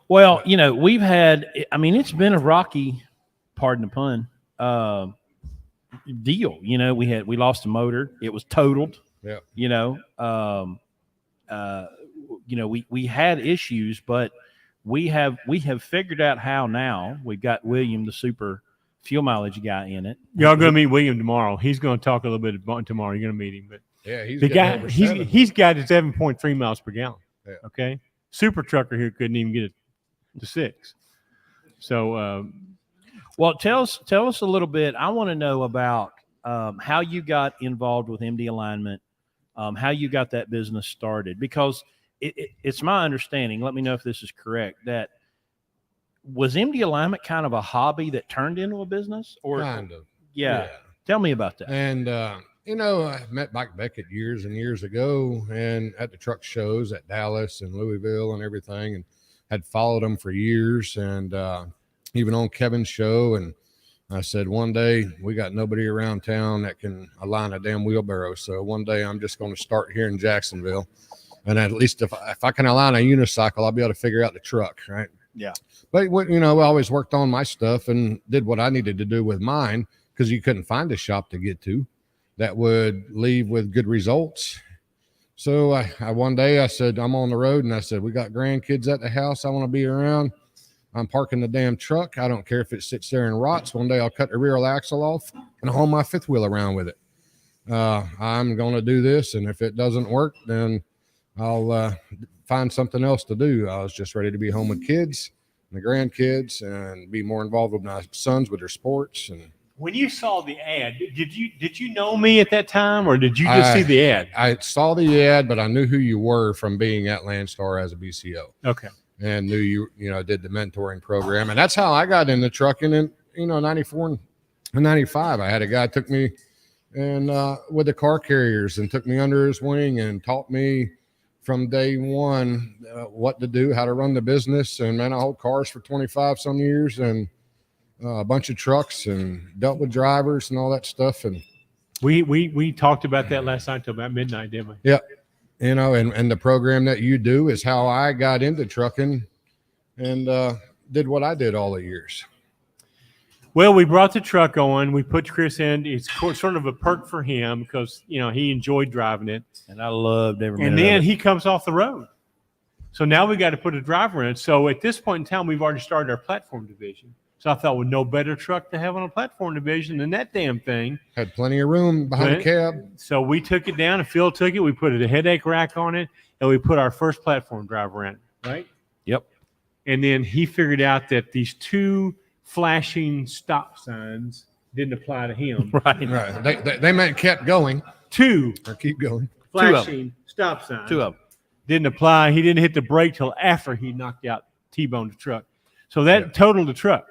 S2: Well, we've had. I mean, it's been a rocky, pardon the pun, deal. We lost the motor. It was totaled.
S3: yeah.
S2: We had issues, but we have figured out how now. We've got William, the super fuel mileage guy, in it.
S1: y'all going to meet William tomorrow. He's going to talk a little bit about tomorrow. You're going to meet him, but
S3: Yeah, he's
S1: the
S3: getting
S1: guy
S3: over 7.
S1: he's got 7.3 miles per gallon.
S3: Yeah.
S1: Okay, super trucker here couldn't even get it to 6. So
S2: Well, tell us a little bit. I want to know about how you got involved with MD alignment, how you got that business started, because it's my understanding. Let me know if this is correct. That was MD alignment kind of a hobby that turned into a business, or
S3: kind of.
S2: yeah. Tell me about that.
S3: And I met Mike Beckett years and years ago, and at the truck shows at Dallas and Louisville and everything, and had followed him for years, and even on Kevin's show. And I said, one day we got nobody around town that can align a damn wheelbarrow. So one day I'm just going to start here in Jacksonville, and at least if I can align a unicycle, I'll be able to figure out the truck, right?
S2: Yeah.
S3: But I always worked on my stuff and did what I needed to do with mine, because you couldn't find a shop to get to that would leave with good results. So I one day I said, I'm on the road, and I said, we got grandkids at the house. I want to be around. I'm parking the damn truck. I don't care if it sits there and rots. One day I'll cut the rear axle off and haul my fifth wheel around with it. I'm going to do this. And if it doesn't work, then I'll find something else to do. I was just ready to be home with kids and the grandkids and be more involved with my sons with their sports. And
S1: when you saw the ad, did you know me at that time, or did you just see the ad?
S3: I saw the ad, but I knew who you were from being at Landstar as a BCO.
S1: Okay.
S3: And knew you did the mentoring program. And that's how I got into trucking in, 94 and 95. I had a guy took me and with the car carriers and took me under his wing and taught me from day one what to do, how to run the business. And man, I hauled cars for 25 some years and a bunch of trucks and dealt with drivers and all that stuff. And
S1: we talked about that last night till about midnight, didn't we?
S3: Yeah. And the program that you do is how I got into trucking and did what I did all the years.
S1: Well, we brought the truck on. We put Chris in. It's sort of a perk for him because, he enjoyed driving it.
S2: And I loved every minute
S1: And then
S2: of it.
S1: he comes off the road. So now we got to put a driver in it. So at this point in time, we've already started our platform division. So I thought, well, no better truck to have on a platform division than that damn thing.
S3: Had plenty of room behind the cab.
S1: So we took it down and Phil took it. We put a headache rack on it and we put our first platform driver in, right?
S2: Yep.
S1: And then he figured out that these two flashing stop signs didn't apply to him.
S3: Right. They meant kept going.
S1: Two
S3: Or keep going.
S1: flashing stop signs.
S2: Two of them.
S1: Didn't apply. He didn't hit the brake till after he knocked out T-boned the truck. So that totaled the truck.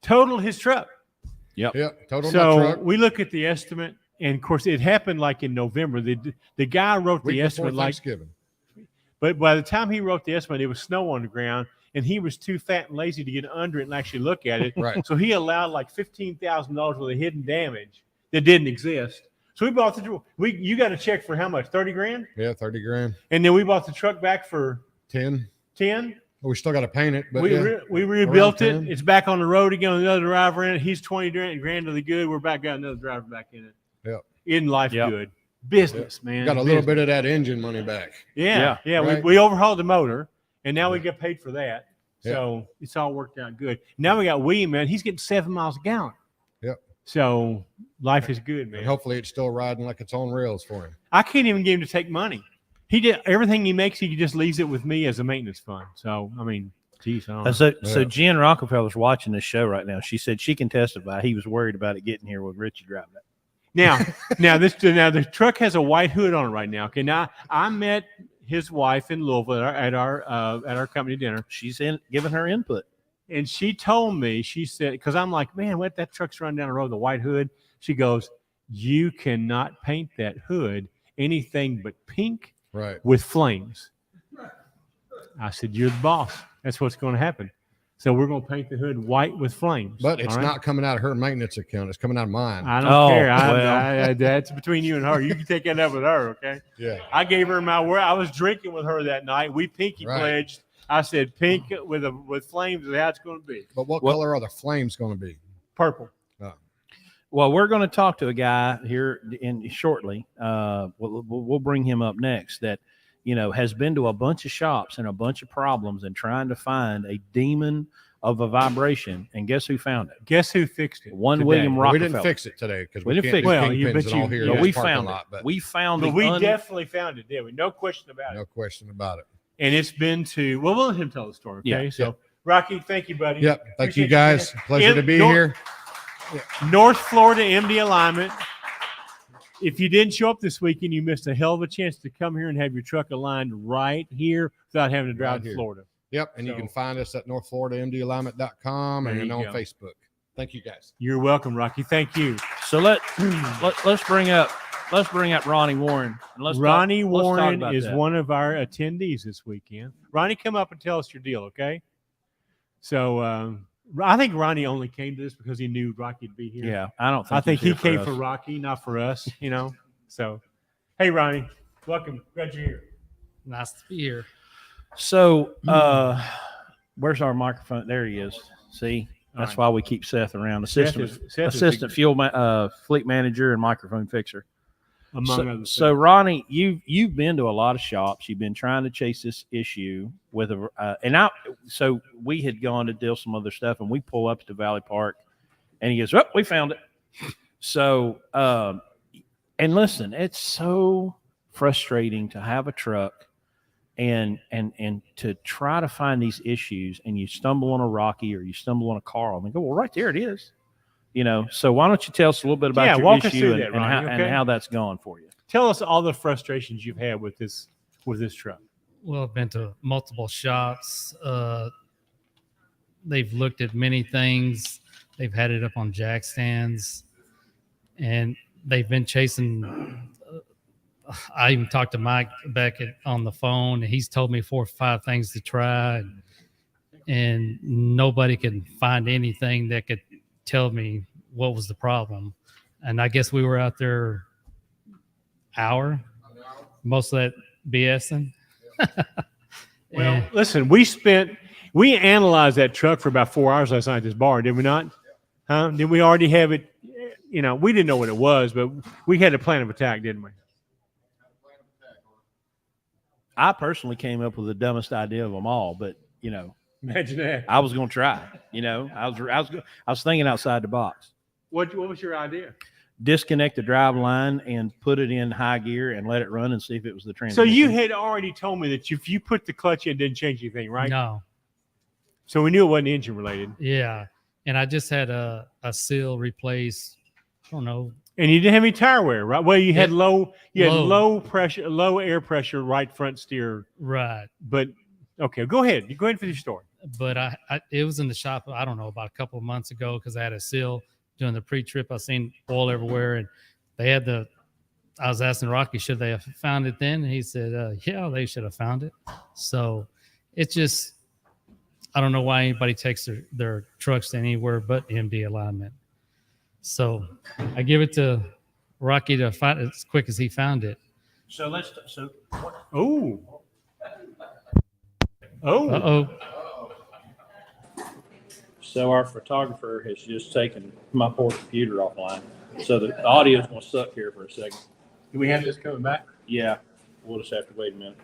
S1: Totaled his truck.
S3: Yep. Total
S1: So
S3: truck.
S1: we look at the estimate, and of course it happened like in November. The guy wrote the
S3: Week
S1: estimate
S3: before
S1: like,
S3: Thanksgiving.
S1: but by the time he wrote the estimate, it was snow on the ground, and he was too fat and lazy to get under it and actually look at it.
S3: Right.
S1: So he allowed like $15,000 worth of hidden damage that didn't exist. So we bought you got a check for how much? 30 grand?
S3: Yeah, 30 grand.
S1: And then we bought the truck back for
S3: 10.
S1: 10.
S3: Well, we still got to paint it, but
S1: We rebuilt it.
S3: Around 10.
S1: It's back on the road again with another driver in it. He's 20 grand to the good. We're got another driver back in it.
S3: Yep.
S1: In life good. Business, man.
S3: got a little bit of that engine money back.
S1: Yeah.
S3: Right.
S1: We overhauled the motor, and now we get paid for that. So it's all worked out good. Now we got William, man. He's getting 7 miles a gallon.
S3: Yep.
S1: So life is good, man.
S3: And hopefully it's still riding like it's on rails for him.
S1: I can't even get him to take money. He did everything he makes. He just leaves it with me as a maintenance fund. So I mean, geez, I don't know.
S2: So Jen Rockefeller's watching this show right now. She said she can testify. He was worried about it getting here with Richie driving it.
S1: Now the truck has a white hood on it right now. Okay, now I met his wife in Louisville at our company dinner.
S2: She's giving her input,
S1: and she told me, she said, because I'm like, man, what, that truck's running down the road, the white hood. She goes, you cannot paint that hood anything but pink,
S3: right,
S1: with flames. I said, you're the boss. That's what's going to happen. So we're going to paint the hood white with flames.
S3: But it's not coming out of her maintenance account. It's coming out of mine.
S1: I don't care.
S2: Well.
S1: That's between you and her. You can take that up with her, okay?
S3: Yeah.
S1: I gave her my word. I was drinking with her that night. We pinky pledged. I said pink with flames is how it's going to be.
S3: But what color are the flames going to be?
S1: Purple.
S2: Well, we're going to talk to a guy here shortly. We'll bring him up next. That has been to a bunch of shops and a bunch of problems and trying to find a demon of a vibration. And guess who found it?
S1: Guess who fixed it?
S2: One
S1: today?
S2: William Rockefeller.
S3: We didn't fix it today because
S2: We
S3: we
S2: didn't
S3: can't
S2: fix
S3: do
S2: it.
S3: kingpins and all here.
S2: But
S3: in
S2: we
S3: this parking
S2: found
S3: lot,
S2: it.
S3: But
S2: We found
S1: But
S2: it.
S1: we definitely found it, did we? No question about it.
S3: no question about it.
S1: And it's been to, well, we'll let him tell the story, okay?
S2: Yeah.
S1: So, Rocky, thank you, buddy.
S3: Yep. Thank
S1: Appreciate
S3: you guys.
S1: being
S3: Pleasure to be here.
S1: North Florida MD alignment. If you didn't show up this weekend, you missed a hell of a chance to come here and have your truck aligned right here without having to drive
S3: Right
S1: to
S3: here.
S1: Florida.
S3: Yep. And you
S1: So-
S3: can find us at northfloridaMDalignment.com
S1: There
S3: and
S1: you
S3: on
S1: go.
S3: Facebook. Thank you guys.
S1: You're welcome, Rocky. Thank you.
S2: So let's bring up Ronnie Warren. And
S1: Ronnie
S2: talk
S1: Warren
S2: about
S1: is
S2: that.
S1: one of our attendees this weekend. Ronnie, come up and tell us your deal, okay? So I think Ronnie only came to this because he knew Rocky would be here.
S2: Yeah, I
S1: think he
S2: he's here
S1: came
S2: us.
S1: for Rocky, not for us, So, hey, Ronnie, welcome. Glad you're here.
S6: Nice to be here.
S2: So, where's our microphone? There he is. See, that's
S1: right.
S2: why we keep Seth around.
S1: Seth
S2: Assistant
S1: is
S2: fleet manager and microphone fixer.
S1: among other things.
S2: So Ronnie, you've been to a lot of shops. You've been trying to chase this issue with so we had gone to deal some other stuff, and we pull up to Valley Park, and he goes, "Oh, we found it." So, and listen, it's so frustrating to have a truck and to try to find these issues, and you stumble on a Rocky or you stumble on a Carl, and they go, "Well, right there it is." So why don't you tell us a little bit about your issue and how that's gone for you?
S1: Tell us all the frustrations you've had with this truck.
S6: Well, I've been to multiple shops. They've looked at many things. They've had it up on jack stands, and they've been chasing. I even talked to Mike Beckett on the phone, and he's told me 4 or 5 things to try, and nobody can find anything that could tell me what was the problem. And I guess we were out there hour, most of that BSing.
S1: Well, listen, we analyzed that truck for about 4 hours last night at this bar, did we not? Huh? Did we already have it? We didn't know what it was, but we had a plan of attack, didn't we?
S2: I personally came up with the dumbest idea of them all, but
S1: Imagine that.
S2: I was going to try. I was thinking outside the box.
S1: What was your idea?
S2: Disconnect the drive line and put it in high gear and let it run and see if it was the
S1: So
S2: transmission.
S1: you had already told me that if you put the clutch in, it didn't change anything, right?
S6: No.
S1: So we knew it wasn't engine related.
S6: Yeah. And I just had a seal replaced. I don't know.
S1: And you didn't have any tire wear, right? Well, you had
S6: Low.
S1: low air pressure right front steer.
S6: Right.
S1: But okay, go ahead. You go ahead and finish your story.
S6: But it was in the shop, I don't know, about a couple of months ago, because I had a seal doing the pre-trip. I seen oil everywhere, and they had I was asking Rocky, should they have found it then? And he said, yeah, they should have found it. So it's just, I don't know why anybody takes their trucks to anywhere but MD alignment. So I give it to Rocky to find it as quick as he found it.
S1: Oh.
S6: Uh-oh.
S2: So our photographer has just taken my poor computer offline. So the audio's going to suck here for a second.
S1: Do we have this coming back?
S2: Yeah. We'll just have to wait a minute.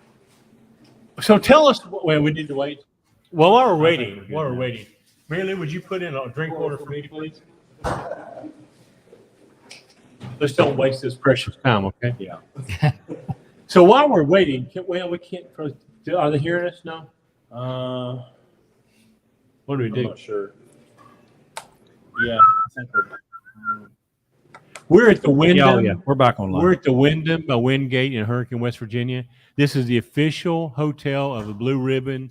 S1: So tell us. Well, we need to wait. Well, while we're waiting, Mary Lou, would you put in a drink order for me, please? Let's don't waste this precious time, okay?
S2: Yeah.
S1: So while we're waiting, we can't. Are they hearing us now? What do we do?
S2: I'm not sure. Yeah. I think
S1: We're at the Windham.
S2: Oh, yeah. We're back online.
S1: We're at the Windham, Wingate in Hurricane, West Virginia. This is the official hotel of the Blue Ribbon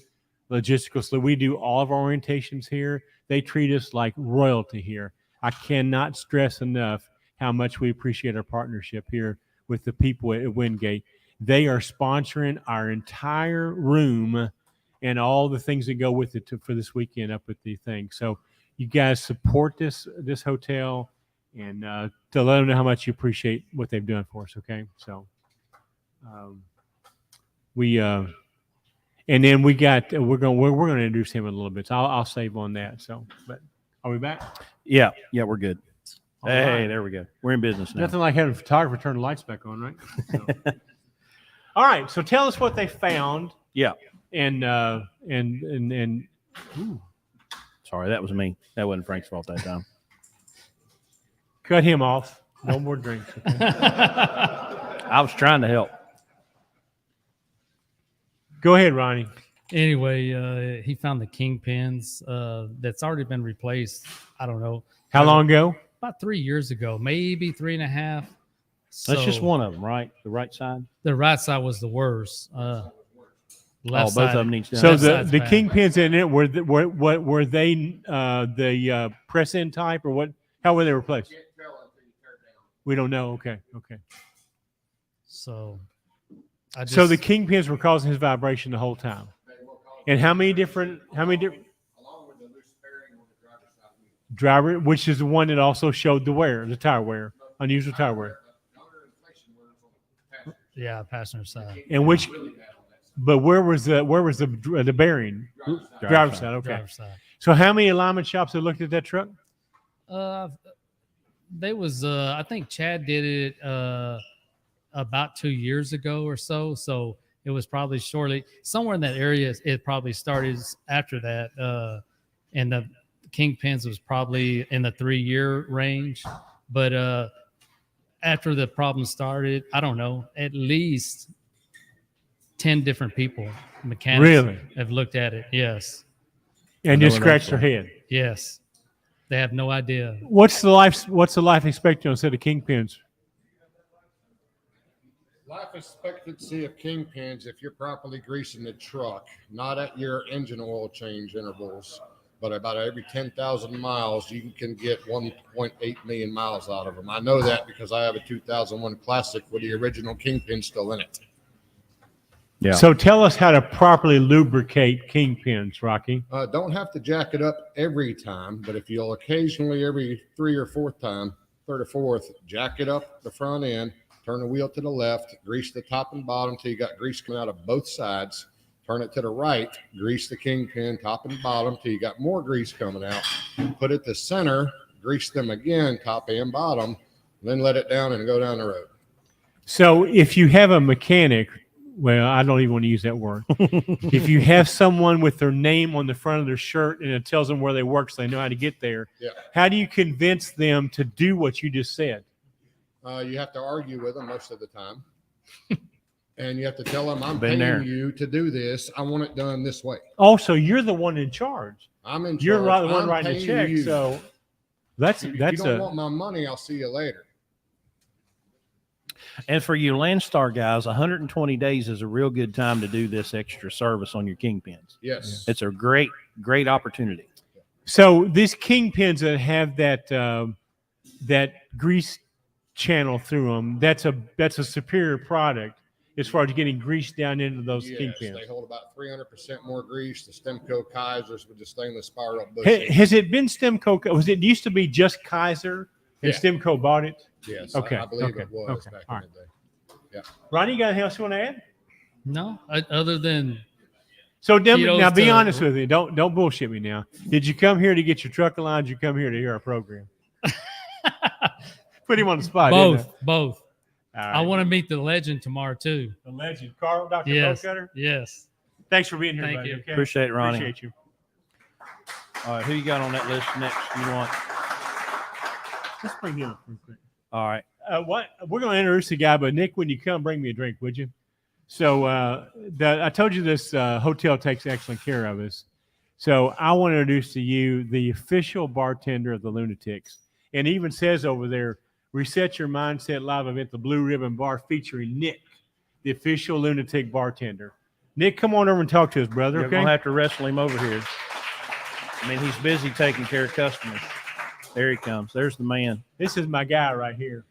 S1: Logistical. So we do all of our orientations here. They treat us like royalty here. I cannot stress enough how much we appreciate our partnership here with the people at Wingate. They are sponsoring our entire room and all the things that go with it for this weekend up at the thing. So you guys support this hotel and to let them know how much you appreciate what they've done for us. Okay. So and then we're going to introduce him in a little bit. So I'll save on that. So, but are we back?
S2: Yeah, we're good.
S1: All
S2: Hey,
S1: right.
S2: there we go. We're in business now.
S1: Nothing like having a photographer turn the lights back on, right? So. All right. So tell us what they found.
S2: Yeah.
S1: And
S2: Sorry, that was me. That wasn't Frank's fault that time.
S1: cut him off. No more drinks. Okay?
S2: I was trying to help.
S1: Go ahead, Ronnie.
S6: Anyway, he found the kingpins that's already been replaced. I don't know.
S1: How long ago?
S6: About 3 years ago, maybe 3.5.
S2: That's just
S6: So
S2: one of them, right? The right side?
S6: The right side was the worst. Left
S2: Both
S6: side,
S2: of them need to.
S1: So
S6: Left
S1: the
S6: side's bad.
S1: kingpins in it were they the press in type or what? How were they replaced? We don't know. Okay.
S6: So
S1: So the kingpins were causing his vibration the whole time. And how many different
S3: along with the loose bearing on the driver's side.
S1: driver, which is the one that also showed the tire wear, unusual tire wear,
S6: yeah, passenger side.
S1: and which, but where was the bearing? Driver's side. Okay.
S6: Driver's side.
S1: So how many alignment shops have looked at that truck?
S6: They was I think Chad did it about 2 years ago or so. So it was probably shortly somewhere in that area. It probably started after that. And the Kingpins was probably in the 3-year range. But after the problem started, I don't know, at least 10 different people, mechanics,
S1: Really?
S6: have looked at it. Yes.
S1: And just scratch their head.
S6: Yes. They have no idea.
S1: What's the life expectancy on a set of Kingpins?
S3: Life expectancy of Kingpins, if you're properly greasing the truck, not at your engine oil change intervals, but about every 10,000 miles, you can get 1.8 million miles out of them. I know that because I have a 2001 Classic with the original Kingpin still in it.
S2: Yeah.
S1: So tell us how to properly lubricate Kingpins, Rocky.
S3: Don't have to jack it up every time, but if you'll occasionally every third or fourth, jack it up the front end, turn the wheel to the left, grease the top and bottom till you got grease coming out of both sides. Turn it to the right, grease the Kingpin top and bottom till you got more grease coming out. Put it to center, grease them again, top and bottom, then let it down and go down the road.
S1: So if you have a mechanic, well, I don't even want to use that word. If you have someone with their name on the front of their shirt and it tells them where they work so they know how to get there, how do you convince them to do what you just said?
S3: You have to argue with them most of the time. And you have to tell them, I'm paying you to do this. I want it done this way.
S1: Also, you're the one in charge.
S3: I'm in charge.
S1: You're the one writing the check.
S3: You.
S1: So that's
S3: if you don't want my money, I'll see you later.
S2: And for you Landstar guys, 120 days is a real good time to do this extra service on your Kingpins.
S3: Yes.
S2: It's a great opportunity.
S1: So these Kingpins that have that grease channel through them, that's a superior product as far as getting grease down into those Kingpins.
S3: They hold about 300% more grease. The Stemco Kaisers with the stainless spiral bushing.
S1: Has it been Stemco? Was it used to be just Kaiser and Stemco bought it?
S3: Yes,
S1: okay.
S3: I believe it was back in the day. Yeah.
S1: Ronnie, you got anything else you want to add?
S6: No, other than
S1: so now be honest with me. Don't bullshit me now. Did you come here to get your truck aligned? Did you come here to hear our program? Put him on the spot.
S6: Both.
S1: All right.
S6: I want to meet the legend tomorrow too.
S1: The legend, Carl, Dr.
S6: Yes.
S1: Bowcutter.
S6: Yes.
S1: Thanks for being here,
S6: Thank
S1: buddy.
S6: you.
S1: Okay?
S2: Appreciate it, Ronnie.
S1: Appreciate you.
S2: All right, who you got on that list next? You want?
S1: Let's bring him up real quick.
S2: All right.
S1: We're going to introduce the guy, but Nick, when you come, bring me a drink, would you? So I told you this hotel takes excellent care of us. So I want to introduce to you the official bartender of the Lunatics. And it even says over there, Reset Your Mindset live event, the Blue Ribbon Bar, featuring Nick, the official Lunatic bartender. Nick, come on over and talk to us, brother.
S2: You're
S1: okay?
S2: going to have to wrestle him over here. I mean, he's busy taking care of customers. There he comes. There's the man.
S1: This is my guy right here.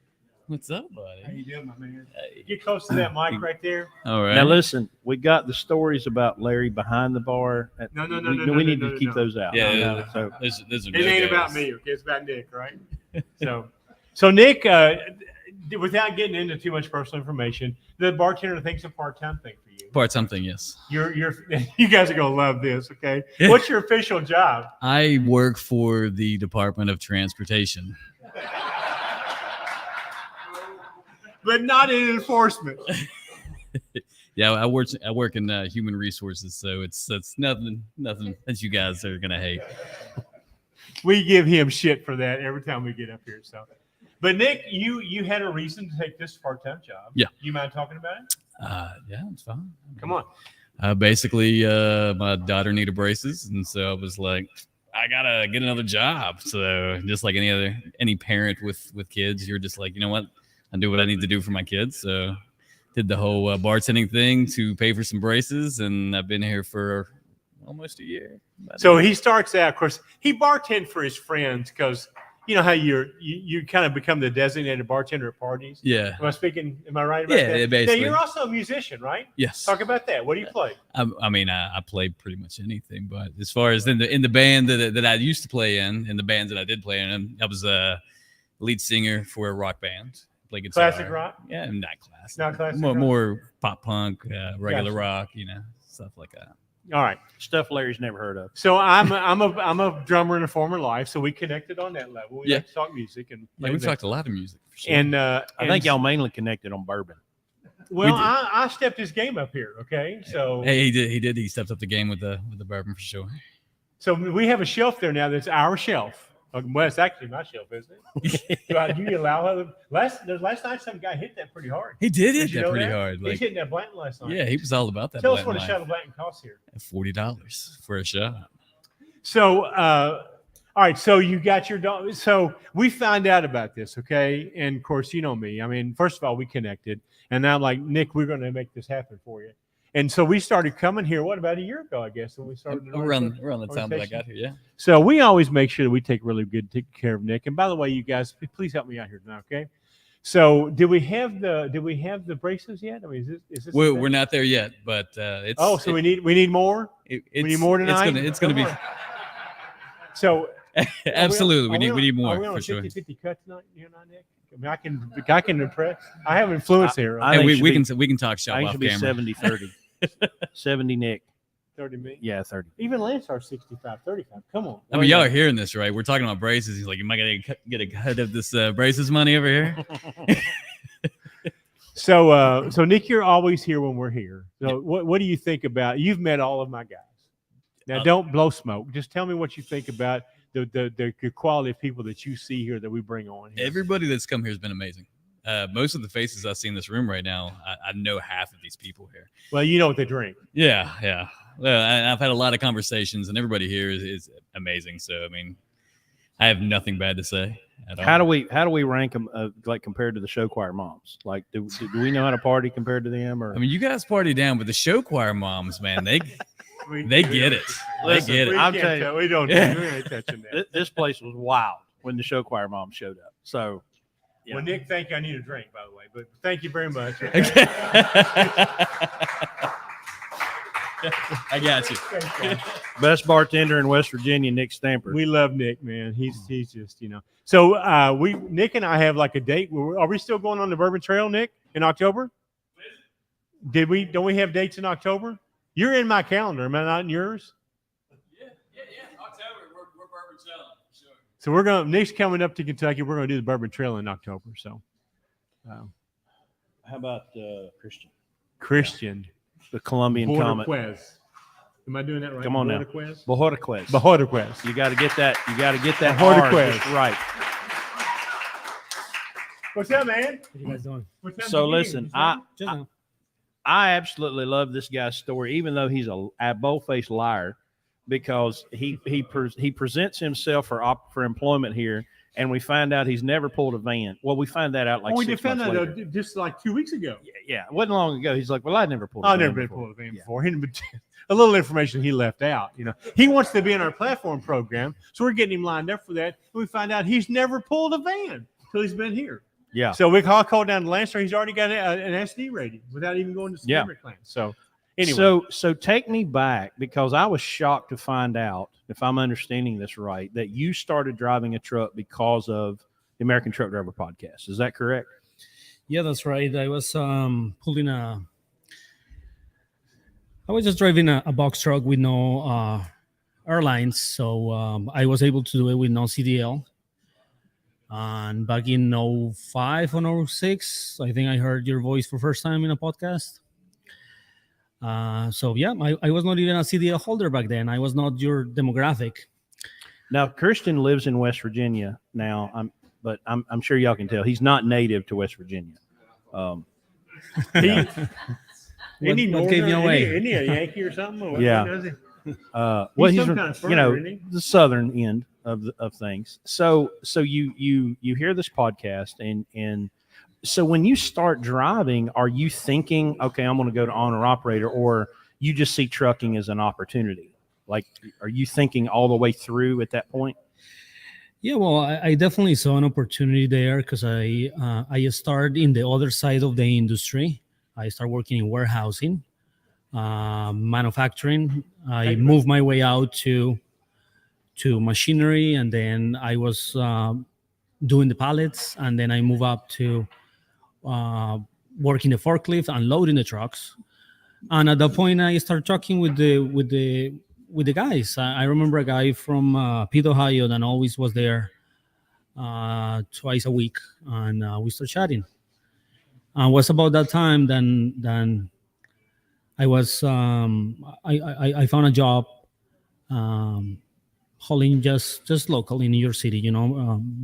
S7: What's up, buddy?
S1: How you doing, my man? Get close to that mic right there.
S7: All right.
S2: Now, listen, we got the stories about Larry behind the bar.
S1: No,
S2: We need to keep those out.
S7: Yeah.
S2: So,
S7: This is
S1: it ain't about me, okay? It's about Nick, right? So Nick, without getting into too much personal information, the bartender thinks a part-time thing for you.
S7: Part-time thing, yes.
S1: You guys are gonna love this, okay? What's your official job?
S7: I work for the Department of Transportation.
S1: But not in enforcement.
S7: Yeah, I work in human resources, so it's nothing that you guys are gonna hate.
S1: We give him shit for that every time we get up here. So, but Nick, you had a reason to take this part-time job.
S7: Yeah.
S1: You mind talking about it?
S7: Yeah, it's fine.
S1: Come on.
S7: Basically, my daughter needed braces, and so I was like, I gotta get another job. So just like any parent with kids, you're just like, you know what? I do what I need to do for my kids. So did the whole bartending thing to pay for some braces, and I've been here for almost a year.
S1: So he starts out, of course, he bartended for his friends because you know how you kind of become the designated bartender at parties.
S7: Yeah.
S1: Am I right about that?
S7: Yeah, basically.
S1: Now, you're also a musician, right?
S7: Yes.
S1: Talk about that. What do you play?
S7: I play pretty much anything, but as far as in the band that I used to play in the bands that I did play in, I was a lead singer for a rock band. Play guitar.
S1: Classic rock?
S7: Yeah, not classic.
S1: Not classic
S7: more pop punk, regular
S1: Gotcha.
S7: rock, stuff like that.
S1: All right.
S2: stuff Larry's never heard of.
S1: So I'm a drummer in a former life, so we connected on that level. We like to talk music and
S7: Yeah, we've talked a lot of music. For sure.
S1: and
S2: I think y'all mainly connected on bourbon.
S1: Well, I stepped his game up here. Okay, so
S7: Hey, he did. He stepped up the game with the bourbon for sure.
S1: So we have a shelf there now. That's our shelf. Well, it's actually my shelf, isn't it? Do you allow other? Last night, some guy hit that pretty hard.
S7: He did hit
S1: Did you
S7: that
S1: know
S7: pretty
S1: that?
S7: hard.
S1: He's hitting that Blanton last night.
S7: Yeah, he was all about that.
S1: Tell us what a
S7: Blanton
S1: shot
S7: life.
S1: of Blanton costs here.
S7: $40 for a shot.
S1: So, all right. So you got your dog. So we found out about this, okay? And of course, you know me. I mean, first of all, we connected, and now I'm like, Nick, we're going to make this happen for you. And so we started coming here. What, about a year ago, I guess, when we started
S7: Around the time that I got here, yeah.
S1: So we always make sure that we take really good care of Nick. And by the way, you guys, please help me out here now, okay? So did we have the braces yet? I mean, is this
S7: We're not there yet, but it's.
S1: So we need more. We need more tonight.
S7: It's gonna be.
S1: So
S7: absolutely, we need more
S1: are we on
S7: for
S1: a
S7: sure.
S1: 50-50 cut tonight? You and I, Nick. I mean, I can impress. I have influence here.
S2: I
S7: Hey,
S2: think it should
S7: we can talk shop
S2: I think it
S7: off
S2: should be
S7: camera.
S2: 70-30. 70 Nick.
S1: 30 me.
S2: Yeah, 30.
S1: Even Lance are 65-35. Come on.
S7: I mean, y'all are hearing this, right? We're talking about braces. He's like, "Am I gonna get a cut of this braces money over here?"
S1: So Nick, you're always here when we're here. So what do you think about? You've met all of my guys. Now, don't blow smoke. Just tell me what you think about the quality of people that you see here that we bring on here.
S7: Everybody that's come here has been amazing. Most of the faces I see in this room right now, I know half of these people here.
S1: Well, you know what they drink.
S7: Yeah. Well, I've had a lot of conversations, and everybody here is amazing. So, I mean, I have nothing bad to say at all.
S2: How do we rank them like compared to the show choir moms? Like, do we know how to party compared to them? Or
S7: I mean, you guys party down, but the show choir moms, man, they get it.
S2: Listen,
S7: They get it.
S2: I'm telling you,
S1: we don't. We ain't touching that.
S2: this place was wild when the show choir mom showed up. So, yeah.
S1: Well, Nick, thank you. I need a drink, by the way, but thank you very much.
S7: I got you.
S2: Best bartender in West Virginia, Nick Stamper.
S1: We love Nick, man. He's just, you know. So Nick and I have like a date. Are we still going on the Bourbon Trail, Nick, in October? Don't we have dates in October? You're in my calendar. Am I not in yours?
S7: Yeah. October, we're bourbon selling. Sure.
S1: So Nick's coming up to Kentucky. We're going to do the Bourbon Trail in October. So,
S2: How about
S1: Christian.
S2: the Colombian comet?
S1: Borderquez. Am I doing that right?
S2: Come on now.
S1: Borderquez?
S2: Bojorquez. You got to get that. You got to get that
S1: Bojorquez.
S2: R just right.
S1: What's up, man?
S8: What you guys doing?
S1: What's up?
S2: So listen,
S8: Just
S2: I absolutely love this guy's story, even though he's a bold-faced liar, because he presents himself for employment here, and we find out he's never pulled a van. Well, we find that out like
S1: we
S2: 6
S1: found
S2: months
S1: that
S2: later.
S1: just like 2 weeks ago.
S2: Yeah, it wasn't long ago. He's like, well, I'd never pulled a van.
S1: I've never been
S2: before.
S1: pulled a van
S2: Yeah.
S1: before. A little information he left out. You know, he wants to be in our platform program, so we're getting him lined up for that. And we find out he's never pulled a van until he's been here.
S2: Yeah.
S1: So we call down to Lancer. He's already got an SD rating without even going to
S2: Yeah.
S1: Spirit Clan. So anyway,
S2: So take me back, because I was shocked to find out, if I'm understanding this right, that you started driving a truck because of the American Truck Driver Podcast. Is that correct?
S8: Yeah, that's right. I was I was just driving a box truck with no airlines, so I was able to do it with no CDL. And back in 05 or 06, I think I heard your voice for first time in a podcast. So yeah, I was not even a CDL holder back then. I was not your demographic.
S2: Now, Christian lives in West Virginia now, but I'm sure y'all can tell he's not native to West Virginia.
S1: Isn't he
S8: What gave you
S1: northern?
S8: away?
S1: Isn't he a Yankee or something? Or what
S2: Yeah.
S1: does he?
S2: Well,
S1: He's
S2: he's
S1: some kind of
S2: you know,
S1: farmer, isn't he?
S2: the southern end of things. So you hear this podcast, and so when you start driving, are you thinking, okay, I'm going to go to owner operator, or you just see trucking as an opportunity? Like, are you thinking all the way through at that point?
S8: Yeah, well, I definitely saw an opportunity there because I started in the other side of the industry. I started working in warehousing, manufacturing. I moved my way out to machinery, and then I was doing the pallets, and then I moved up to working the forklift and loading the trucks. And at that point, I started talking with the guys. I remember a guy from Pitt, Ohio, that always was there twice a week, and we started chatting. Was about that time then I was I found a job hauling just local in New York City,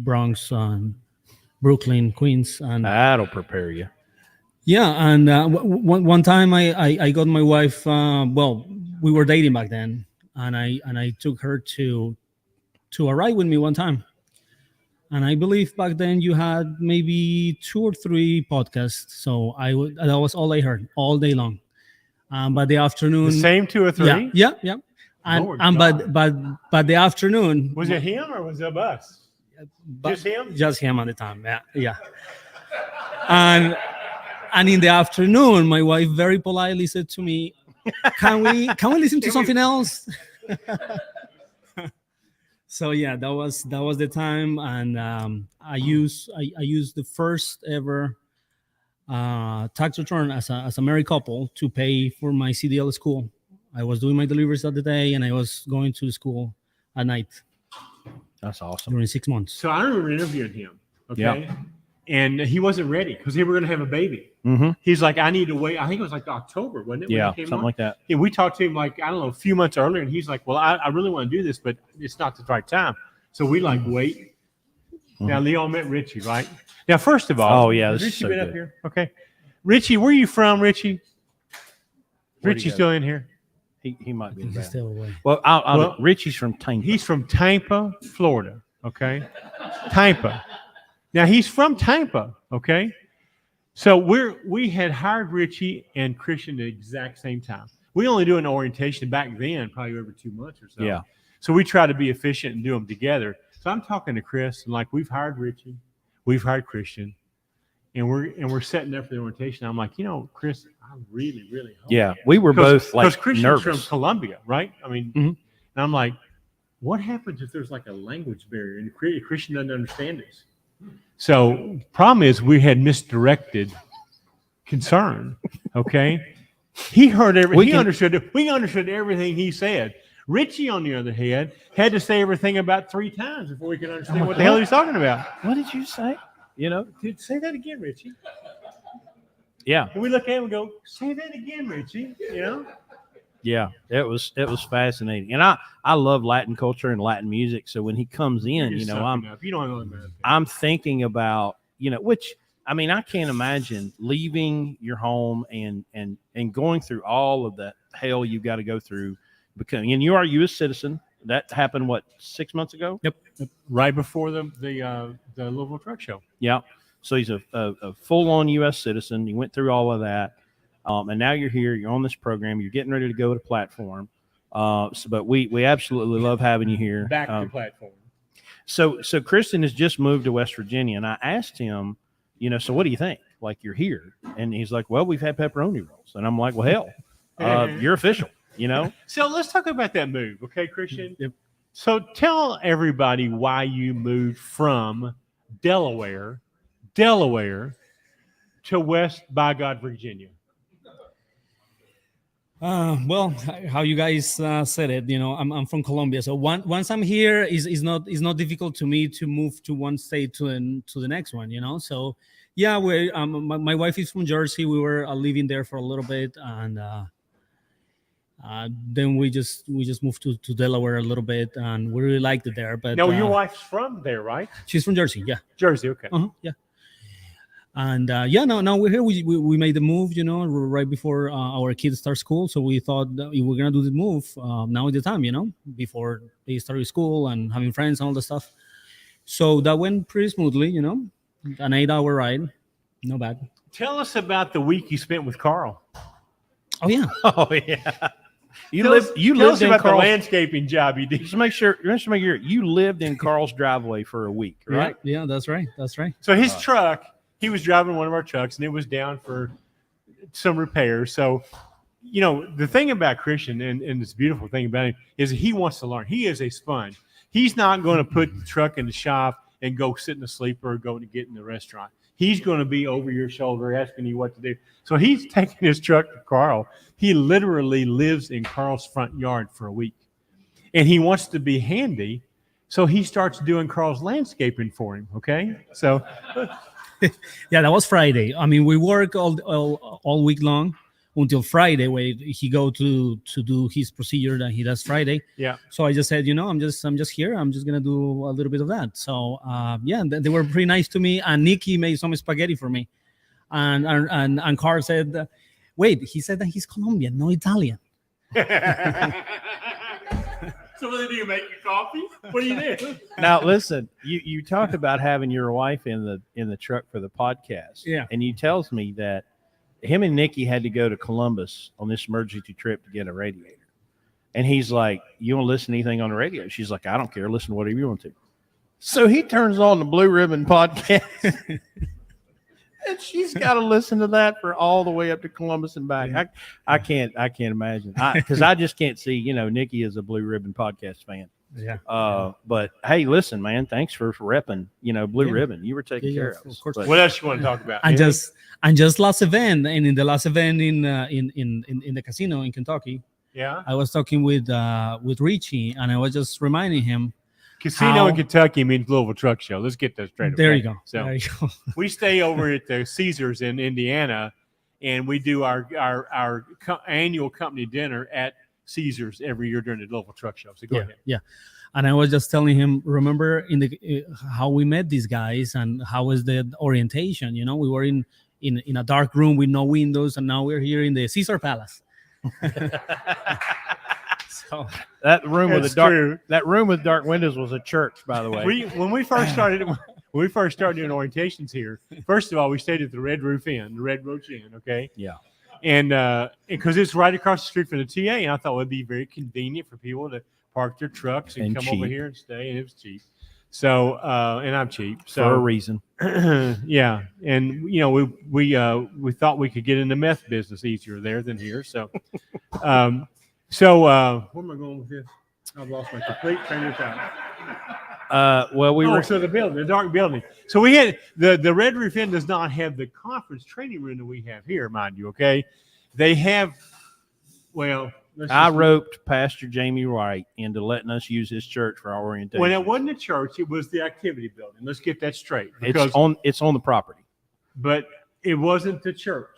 S8: Bronx, Brooklyn, Queens, and
S2: That'll prepare you.
S8: yeah. And one time I got my wife. Well, we were dating back then, and I took her to a ride with me one time. And I believe back then you had maybe 2 or 3 podcasts. So that was all I heard all day long. By the afternoon,
S1: The same 2 or 3?
S8: yeah. And
S1: Lord
S8: but the afternoon,
S1: Was it him or was it us? Just him?
S8: Just him at the time. Yeah. And in the afternoon, my wife very politely said to me, "Can we listen to something else?" So yeah, that was the time, and I used the first ever tax return as a married couple to pay for my CDL school. I was doing my deliveries at the day, and I was going to school at night
S2: That's awesome.
S8: during 6 months.
S1: So I remember interviewing him. Okay.
S2: Yeah.
S1: And he wasn't ready because they were going to have a baby.
S2: Mm-hmm.
S1: He's like, I need to wait. I think it was like October, wasn't it? when
S2: Yeah,
S1: it came
S2: something
S1: on?
S2: like that.
S1: Yeah, we talked to him like, I don't know, a few months earlier. And he's like, well, I really want to do this, but it's not the right time. So we like wait. Now, Leon met Richie, right? Now, first of all,
S2: Oh, yeah,
S1: has
S2: this is
S1: Richie
S2: so
S1: been up
S2: good.
S1: here? Okay. Richie, where are you from, Richie?
S2: Where'd he
S1: Richie's
S2: go?
S1: still in here.
S2: He might be in
S8: He's
S2: bed.
S8: still away.
S2: Well,
S1: Well,
S2: Richie's from Tampa.
S1: He's from Tampa, Florida. Okay. Tampa. Now he's from Tampa. Okay. So we had hired Richie and Christian at the exact same time. We only do an orientation back then, probably every 2 months or so.
S2: Yeah.
S1: So we try to be efficient and do them together. So I'm talking to Chris and like we've hired Richie, we've hired Christian, and we're setting up for the orientation. I'm like, Chris, I really, really hope.
S2: Yeah, we were both like
S1: Because Christian's from
S2: nervous.
S1: Colombia, right? I mean,
S2: Mhm.
S1: and I'm like, what happens if there's like a language barrier and Christian doesn't understand this? So problem is we had misdirected concern. Okay, he heard everything. We understood everything he said. Richie, on the other hand, had to say everything about 3 times before we could understand what the hell he's talking about.
S2: What did you say?
S1: Dude, say that again, Richie.
S2: Yeah,
S1: And we look at him and go, say that again, Richie.
S2: yeah. It was fascinating, and I love Latin culture and Latin music. So when he comes in,
S1: You're sucking up. You don't know about that.
S2: I'm thinking about which I mean I can't imagine leaving your home and going through all of the hell you got to go through. And you are a U.S. citizen. That happened 6 months ago.
S1: Yep. Right before the Louisville Truck Show.
S2: Yeah. So he's a full-on U.S. citizen. He went through all of that, and now you're here. You're on this program. You're getting ready to go to platform. But we absolutely love having you here.
S1: Back to platform.
S2: So Kristen has just moved to West Virginia, and I asked him, so what do you think? Like you're here, and he's like, well, we've had pepperoni rolls, and I'm like, well, hell, you're official.
S1: So let's talk about that move, okay, Christian?
S8: Yep.
S1: So tell everybody why you moved from Delaware to West by God, Virginia.
S8: Well, how you guys said it, I'm from Colombia, so once I'm here, is not difficult to me to move to one state to the next one, So yeah, we my wife is from Jersey. We were living there for a little bit, and then we just moved to Delaware a little bit, and we really liked it there. But
S1: No, your wife's from there, right?
S8: she's from Jersey, yeah.
S1: Jersey, okay.
S8: Yeah. And now we're here. We made the move, right before our kids start school. So we thought that we were gonna do the move. Now is the time, before they start school and having friends and all the stuff. So that went pretty smoothly, an 8-hour ride, no bad.
S1: Tell us about the week you spent with Carl.
S8: Oh yeah.
S2: Oh yeah. You
S1: Tell
S2: lived
S1: us
S2: in
S1: about the
S2: Carl's.
S1: landscaping job you did.
S2: Just make sure you lived in Carl's driveway for a week, right?
S8: Yeah, that's right.
S1: So his truck, he was driving one of our trucks, and it was down for some repairs. So, the thing about Christian, and this beautiful thing about him, is he wants to learn. He is a sponge. He's not going to put the truck in the shop and go sit in the sleeper or go to get in the restaurant. He's going to be over your shoulder asking you what to do. So he's taking his truck to Carl. He literally lives in Carl's front yard for a week. And he wants to be handy, so he starts doing Carl's landscaping for him, okay? So
S8: Yeah, that was Friday. I mean, we work all week long until Friday, where he go to do his procedure that he does Friday.
S1: Yeah.
S8: So I just said, I'm just here. I'm just gonna do a little bit of that. So they were pretty nice to me. And Nikki made some spaghetti for me. And Carl said, wait, he said that he's Colombian, no Italian.
S1: So what do you make your coffee? What do you do?
S2: Now listen, you talked about having your wife in the truck for the podcast.
S8: Yeah.
S2: And you tells me that him and Nikki had to go to Columbus on this emergency trip to get a radiator. And he's like, you want to listen to anything on the radio? She's like, I don't care. Listen to whatever you want to. So he turns on the Blue Ribbon podcast. And she's got to listen to that for all the way up to Columbus and back. I can't imagine, because I just can't see. Nikki is a Blue Ribbon podcast fan.
S8: Yeah.
S2: But hey, listen, man, thanks for repping. Blue Ribbon. You were taking care of us.
S8: Of course.
S2: But
S1: What else you want to talk about?
S8: And just last event, and in the last event in the casino in Kentucky,
S1: Yeah.
S8: I was talking with Richie, and I was just reminding him.
S1: Casino in Kentucky means Louisville Truck Show. Let's get that straight.
S8: There
S1: okay?
S8: you go.
S1: So
S8: There you go.
S1: we stay over at the Caesars in Indiana, and we do our annual company dinner at Caesars every year during the Louisville Truck Show. So go ahead.
S8: Yeah. And I was just telling him, remember how we met these guys and how was the orientation? We were in a dark room with no windows, and now we're here in the Caesar Palace. So
S2: that room with
S1: That's
S2: that room with dark windows was a church, by the way.
S1: When we first started doing orientations here, first of all, we stayed at the Red Roach Inn, okay?
S2: Yeah.
S1: And because it's right across the street from the TA, and I thought it would be very convenient for people to park their trucks and come over
S2: cheap.
S1: here and stay, and it was cheap. So, and I'm cheap. So
S2: For a reason.
S1: yeah, and we thought we could get in the meth business easier there than here. So, where am I going with this? I've lost my complete train of thought.
S2: We were
S1: So the dark building. So we had the Red Roof Inn does not have the conference training room that we have here, mind you. Okay, they have. Well,
S2: I roped Pastor Jamie Wright into letting us use his church for our orientation.
S1: When it wasn't a church, it was the activity building. Let's get that straight.
S2: It's on the property.
S1: But it wasn't the church.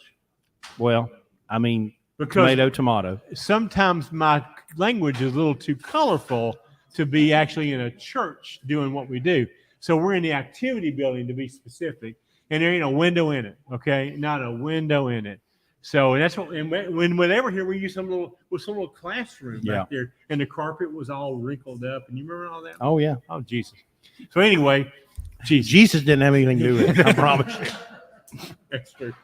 S2: Well, I mean,
S1: Because
S2: tomato.
S1: sometimes my language is a little too colorful to be actually in a church doing what we do. So we're in the activity building, to be specific, and there ain't a window in it. Okay, not a window in it. So that's what. And when they were here, we used some little classroom back there, and the carpet was all wrinkled up. And you remember all that?
S2: Oh yeah.
S1: Oh Jesus. So anyway,
S2: Jesus didn't have anything to do with it. I promise you.
S1: that's true.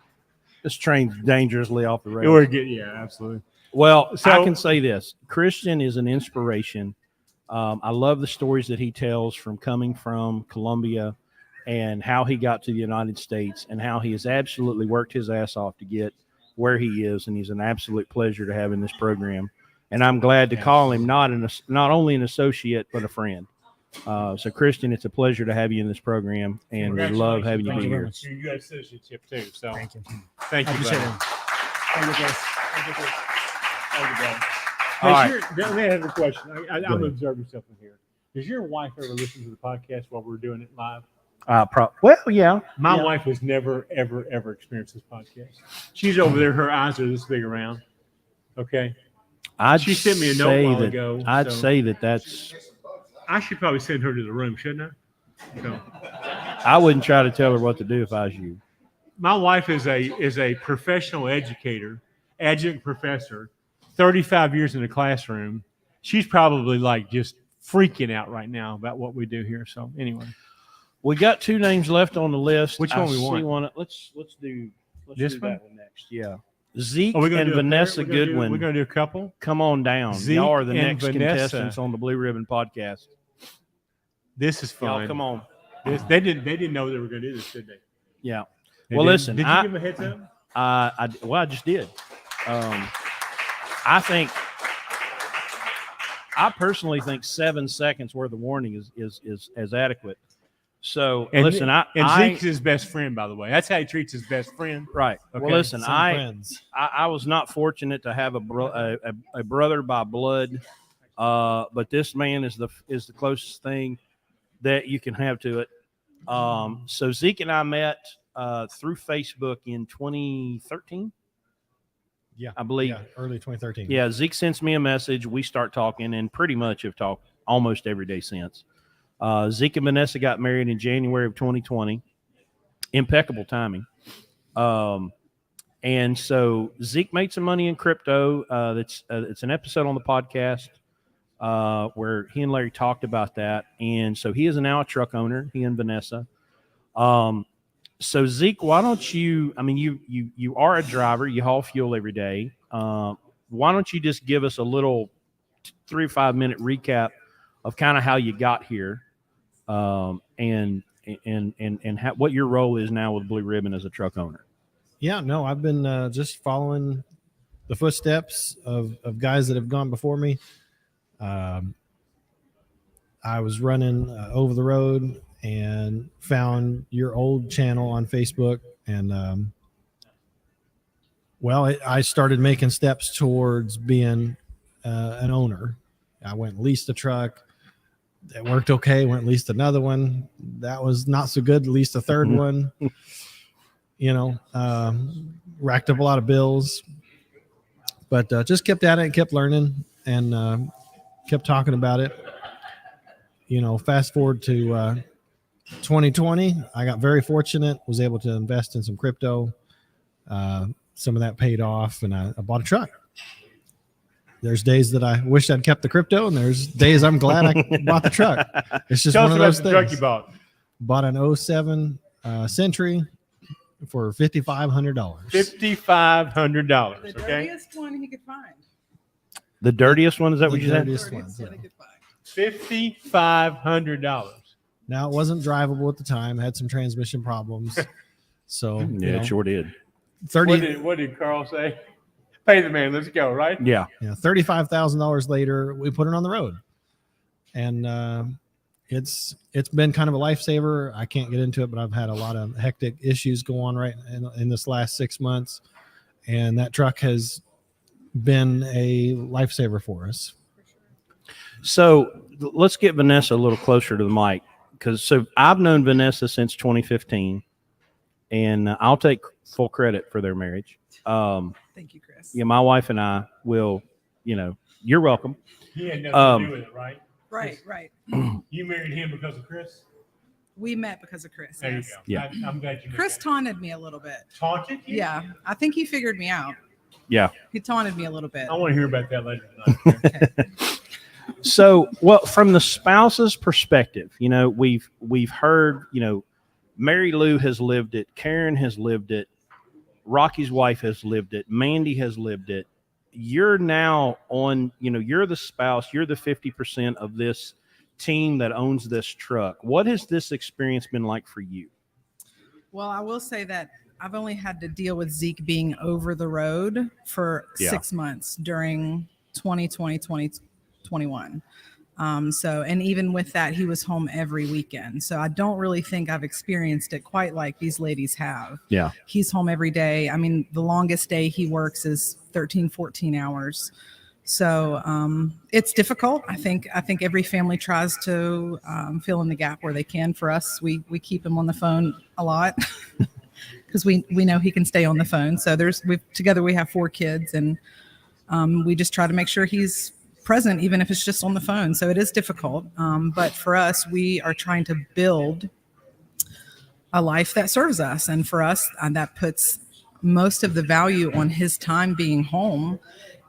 S2: This train's dangerously off the rails.
S1: We're good. Yeah, absolutely.
S2: Well,
S1: So-
S2: I can say this. Christian is an inspiration. I love the stories that he tells from coming from Colombia and how he got to the United States and how he has absolutely worked his ass off to get where he is. And he's an absolute pleasure to have in this program. And I'm glad to call him not only an associate, but a friend. So, Christian, it's a pleasure to have you in this program, and we love having you
S1: Thank
S2: be
S1: very
S2: here.
S1: much. You got citizenship too. So
S8: Thank you.
S1: thank you.
S8: Appreciate
S1: buddy.
S8: it.
S1: Thank you, guys. Thank you, buddy.
S2: All right.
S1: Let me have a question. I'm observing something here. Does your wife ever listen to the podcast while we're doing it live?
S2: Well, yeah.
S1: My
S2: Yeah.
S1: wife has never, ever, ever experienced this podcast. She's over there. Her eyes are this big around. Okay. She sent me a note a while ago,
S2: I'd
S1: so-
S2: say that's.
S1: I should probably send her to the room, shouldn't I? So,
S2: I wouldn't try to tell her what to do if I was you.
S1: my wife is a professional educator, adjunct professor, 35 years in the classroom. She's probably like just freaking out right now about what we do here. So anyway,
S2: We got two names left on the list.
S1: Which one we want?
S2: Let's do
S1: This
S2: that one next. Yeah. Zeke
S1: are we going to
S2: and Vanessa Goodwin.
S1: We're going to do a couple.
S2: Come on down.
S1: Zeke
S2: Y'all are the
S1: and
S2: next
S1: Vanessa.
S2: contestants on the Blue Ribbon podcast.
S1: This is fun.
S2: Y'all come on.
S1: They didn't know they were going to do this, did they?
S2: Yeah.
S1: They
S2: Well,
S1: didn't?
S2: listen,
S1: Did you
S2: I-
S1: give them a heads up?
S2: I just did. I personally think 7 seconds worth of warning is adequate. So
S1: And,
S2: listen,
S1: and
S2: I
S1: Zeke's his best friend, by the way. That's how he treats his best friend.
S2: right.
S1: Okay.
S2: Well, listen,
S5: Some
S2: I
S5: friends.
S2: was not fortunate to have a brother by blood, but this man is the closest thing that you can have to it. So Zeke and I met through Facebook in 2013.
S9: Yeah,
S2: I believe.
S9: Yeah, early 2013.
S2: Yeah, Zeke sends me a message. We start talking, and pretty much have talked almost every day since. Zeke and Vanessa got married in January of 2020. Impeccable timing. And so Zeke made some money in crypto. It's an episode on the podcast where he and Larry talked about that. And so he is now a truck owner, he and Vanessa. So Zeke, why don't you, I mean, you are a driver, you haul fuel every day. Why don't you just give us a little 3 or 5 minute recap of kind of how you got here, and what your role is now with Blue Ribbon as a truck owner?
S9: Yeah, no, I've been just following the footsteps of guys that have gone before me. I was running over the road and found your old channel on Facebook, and I started making steps towards being an owner. I went and leased a truck. It worked okay. Went and leased another one. That was not so good. Leased a third one. Racked up a lot of bills, but just kept at it and kept learning and kept talking about it. Fast forward to 2020, I got very fortunate, was able to invest in some crypto. Some of that paid off, and I bought a truck. There's days that I wish I'd kept the crypto, and there's days I'm glad I bought the truck. It's just
S1: Tell
S9: one
S1: us
S9: of
S1: about
S9: those
S1: the
S9: things.
S1: truck you bought.
S9: Bought an 07 Century for $5,500.
S1: $5,500.
S10: The
S1: Okay.
S10: dirtiest one he could find.
S2: The dirtiest one, is that what you said?
S9: Dirtiest ones, yeah.
S10: He could find.
S1: $5,500.
S9: Now, it wasn't drivable at the time. Had some transmission problems. So
S2: Yeah, it sure did.
S9: 30.
S1: What did Carl say? Pay the man. Let's go. Right.
S2: Yeah.
S9: $35,000 later, we put it on the road, and it's been kind of a lifesaver. I can't get into it, but I've had a lot of hectic issues go on right in this last 6 months, and that truck has been a lifesaver for us.
S2: So let's get Vanessa a little closer to the mic, because I've known Vanessa since 2015, and I'll take full credit for their marriage.
S10: Thank you, Chris.
S2: Yeah, my wife and I will, you're welcome.
S1: He had nothing to do with it, right?
S10: Right.
S1: You married him because of Chris.
S10: We met because of Chris.
S1: There
S10: yes.
S1: you go.
S2: Yeah.
S1: I'm glad you.
S10: Chris taunted me a little bit.
S1: taunted you.
S10: Yeah, I think he figured me out.
S2: Yeah.
S10: He taunted me a little bit.
S1: I want to hear about that later tonight.
S2: So, from the spouse's perspective, we've heard, Mary Lou has lived it, Karen has lived it, Rocky's wife has lived it, Mandy has lived it. You're now on, you're the spouse, you're the 50% of this team that owns this truck. What has this experience been like for you?
S10: Well, I will say that I've only had to deal with Zeke being over the road for 6 months during 2020, 2021. And even with that, he was home every weekend. So I don't really think I've experienced it quite like these ladies have.
S2: Yeah.
S10: He's home every day. I mean, the longest day he works is 13, 14 hours. So it's difficult. I think every family tries to fill in the gap where they can. For us, we keep him on the phone a lot because we know he can stay on the phone. So together we have 4 kids, and we just try to make sure he's present, even if it's just on the phone. So it is difficult. But for us, we are trying to build a life that serves us. And for us, that puts most of the value on his time being home.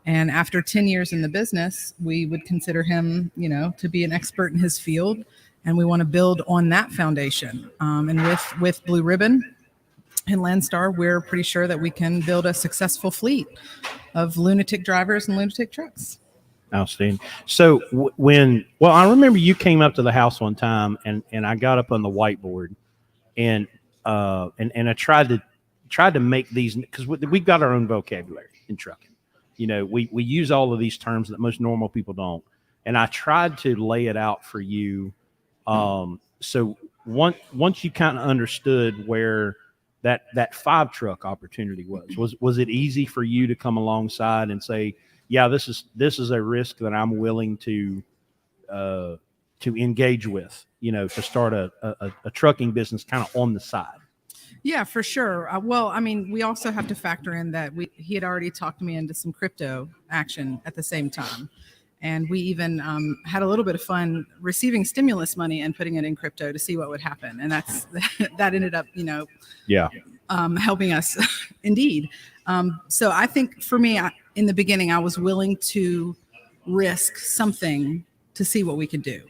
S10: And after 10 years in the business, we would consider him, to be an expert in his field. And we want to build on that foundation. And with Blue Ribbon and Landstar, we're pretty sure that we can build a successful fleet of lunatic drivers and lunatic trucks.
S2: Outstanding. So I remember you came up to the house one time, and I got up on the whiteboard, and I tried to make these, because we've got our own vocabulary in trucking. We use all of these terms that most normal people don't, and I tried to lay it out for you. So once you kind of understood where that 5 truck opportunity was it easy for you to come alongside and say, yeah, this is a risk that I'm willing to engage with, to start a trucking business kind of on the side?
S10: Yeah, for sure. Well, I mean, we also have to factor in that he had already talked me into some crypto action at the same time. And we even had a little bit of fun receiving stimulus money and putting it in crypto to see what would happen. And that ended up, helping us indeed. So I think for me, in the beginning, I was willing to risk something to see what we could do.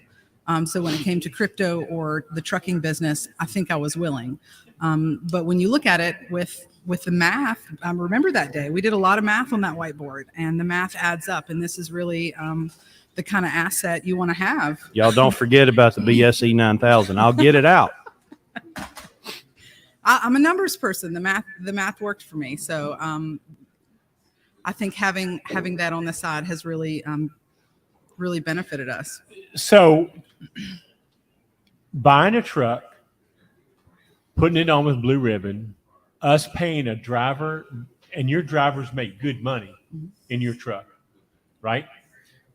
S10: So when it came to crypto or the trucking business, I think I was willing. But when you look at it with the math, remember that day we did a lot of math on that whiteboard, and the math adds up. And this is really the kind of asset you want to have.
S2: Y'all don't forget about the BSE 9000. I'll get it out.
S10: I'm a numbers person. The math worked for me. So I think having that on the side has really benefited us.
S1: So buying a truck, putting it on with Blue Ribbon, us paying a driver, and your drivers make good money in your truck, right?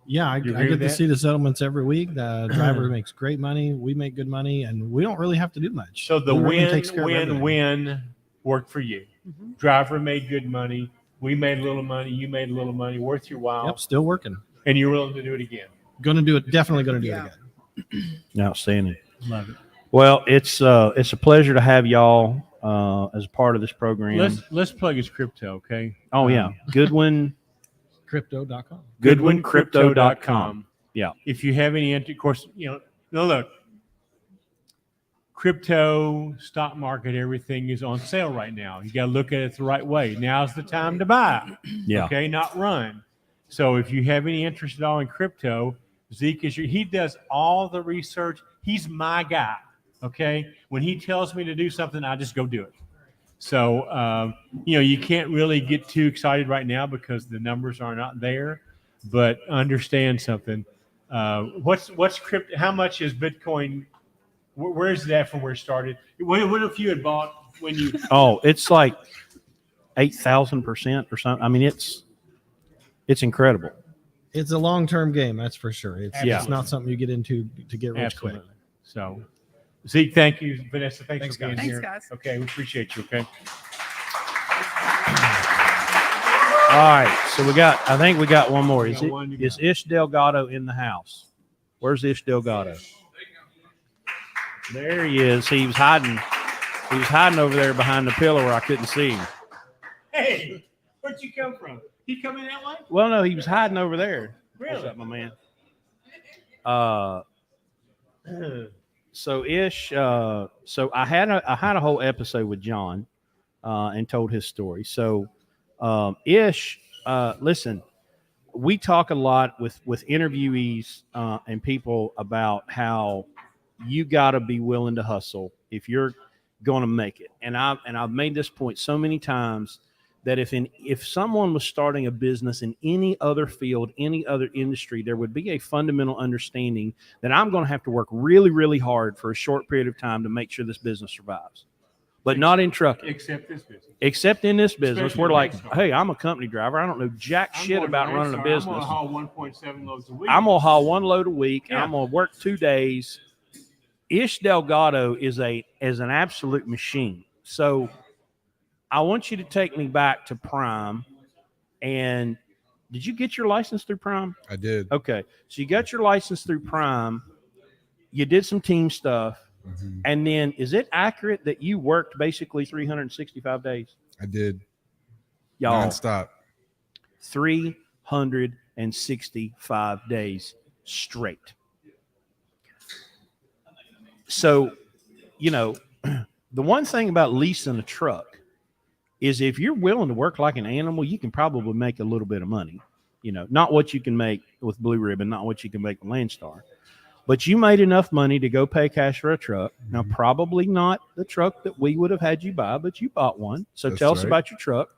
S9: Yeah, I
S1: You agree
S9: get
S1: with
S9: to
S1: that?
S9: see the settlements every week. The driver makes great money. We make good money, and we don't really have to do much.
S1: So the
S9: Blue Ribbon takes care of everything.
S1: win worked for you.
S10: Mhm.
S1: Driver made good money. We made a little money. You made a little money. Worth your while.
S9: Yep, still working.
S1: And you're willing to do it again.
S9: Going to do it. Definitely going to do
S10: Yeah.
S9: it again.
S2: Outstanding.
S1: Love it.
S2: Well, it's a pleasure to have y'all as a part of this program.
S1: Let's plug his crypto, okay?
S2: Oh yeah, Goodwin.
S9: Crypto.com.
S1: GoodwinCrypto.com.
S2: Yeah.
S1: If you have any, of course, no, look, crypto, stock market, everything is on sale right now. You got to look at it the right way. Now's the time to buy.
S2: Yeah.
S1: Okay, not run. So if you have any interest at all in crypto, Zeke he does all the research. He's my guy. Okay. When he tells me to do something, I just go do it. So, you can't really get too excited right now because the numbers are not there, but understand something. What's crypto? How much is Bitcoin? Where is that from where it started? What if you had bought when you?
S2: Oh, it's like 8,000% or something. I mean, it's incredible.
S9: It's a long-term game, that's for sure.
S1: Yeah.
S9: It's not something you get into to get rich
S1: Absolutely.
S9: quick.
S1: So, Zeke, thank you. Vanessa, thanks for being
S10: guys.
S1: here.
S10: Thanks, guys.
S1: Okay, we appreciate you. Okay.
S2: All right, so I think we got one more. Is
S1: got one, you
S2: is Ish Delgado in the house? Where's Ish Delgado? There he is. He was hiding over there behind the pillar where I couldn't see him.
S1: Hey, where'd you come from? He come in that way?
S2: Well, no, he was hiding over there.
S1: Really?
S2: What's up, my man? So Ish, so I had a whole episode with John, and told his story. So, Ish, listen, we talk a lot with interviewees and people about how you got to be willing to hustle if you're going to make it. And I've made this point so many times that if someone was starting a business in any other field, any other industry, there would be a fundamental understanding that I'm going to have to work really, really hard for a short period of time to make sure this business survives. But not in trucking.
S1: Except this business.
S2: Except in this business,
S1: Especially
S2: we're like,
S1: Landstar.
S2: hey, I'm a company driver. I don't know jack
S1: I'm
S2: shit
S1: going
S2: about
S1: to
S2: running a
S1: Landstar.
S2: business.
S1: I'm going to haul 1.7 loads a week.
S2: I'm gonna haul one load a week.
S1: Yeah.
S2: I'm gonna work 2 days. Ish Delgado is an absolute machine. So I want you to take me back to Prime. And did you get your license through Prime?
S3: I did.
S2: Okay, so you got your license through Prime. You did some team stuff,
S3: Mhm.
S2: and then is it accurate that you worked basically 365 days?
S3: I did.
S2: Y'all,
S3: Nonstop.
S2: 365 days straight. So, the one thing about leasing a truck is if you're willing to work like an animal, you can probably make a little bit of money. Not what you can make with Blue Ribbon, not what you can make with Landstar. But you made enough money to go pay cash for a truck. Now, probably not the truck that we would have had you buy, but you bought one. So
S3: That's
S2: tell us
S3: right.
S2: about your truck.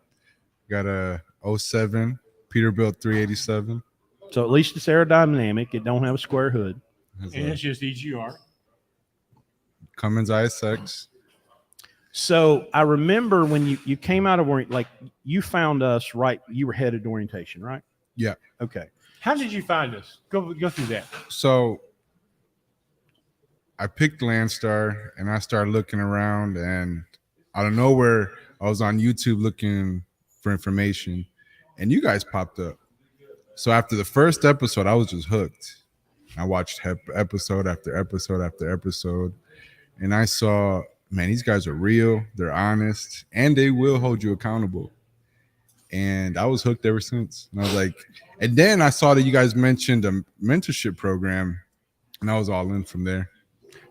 S3: Got a 07 Peterbilt 387.
S2: So at least it's aerodynamic. It don't have a square hood.
S3: Has
S1: And
S3: a
S1: it's just EGR.
S3: Cummins ISX.
S2: So I remember when you came out of you found us, right? You were headed to orientation, right?
S3: Yeah.
S2: Okay.
S1: How did you find us? Go through that.
S3: So I picked Landstar and I started looking around, and
S11: out of nowhere, I was on YouTube looking for information, and you guys popped up. So after the first episode, I was just hooked. I watched episode after episode after episode, and I saw, man, these guys are real, they're honest, and they will hold you accountable. And I was hooked ever since. And I was like, and then I saw that you guys mentioned a mentorship program, and I was all in from there.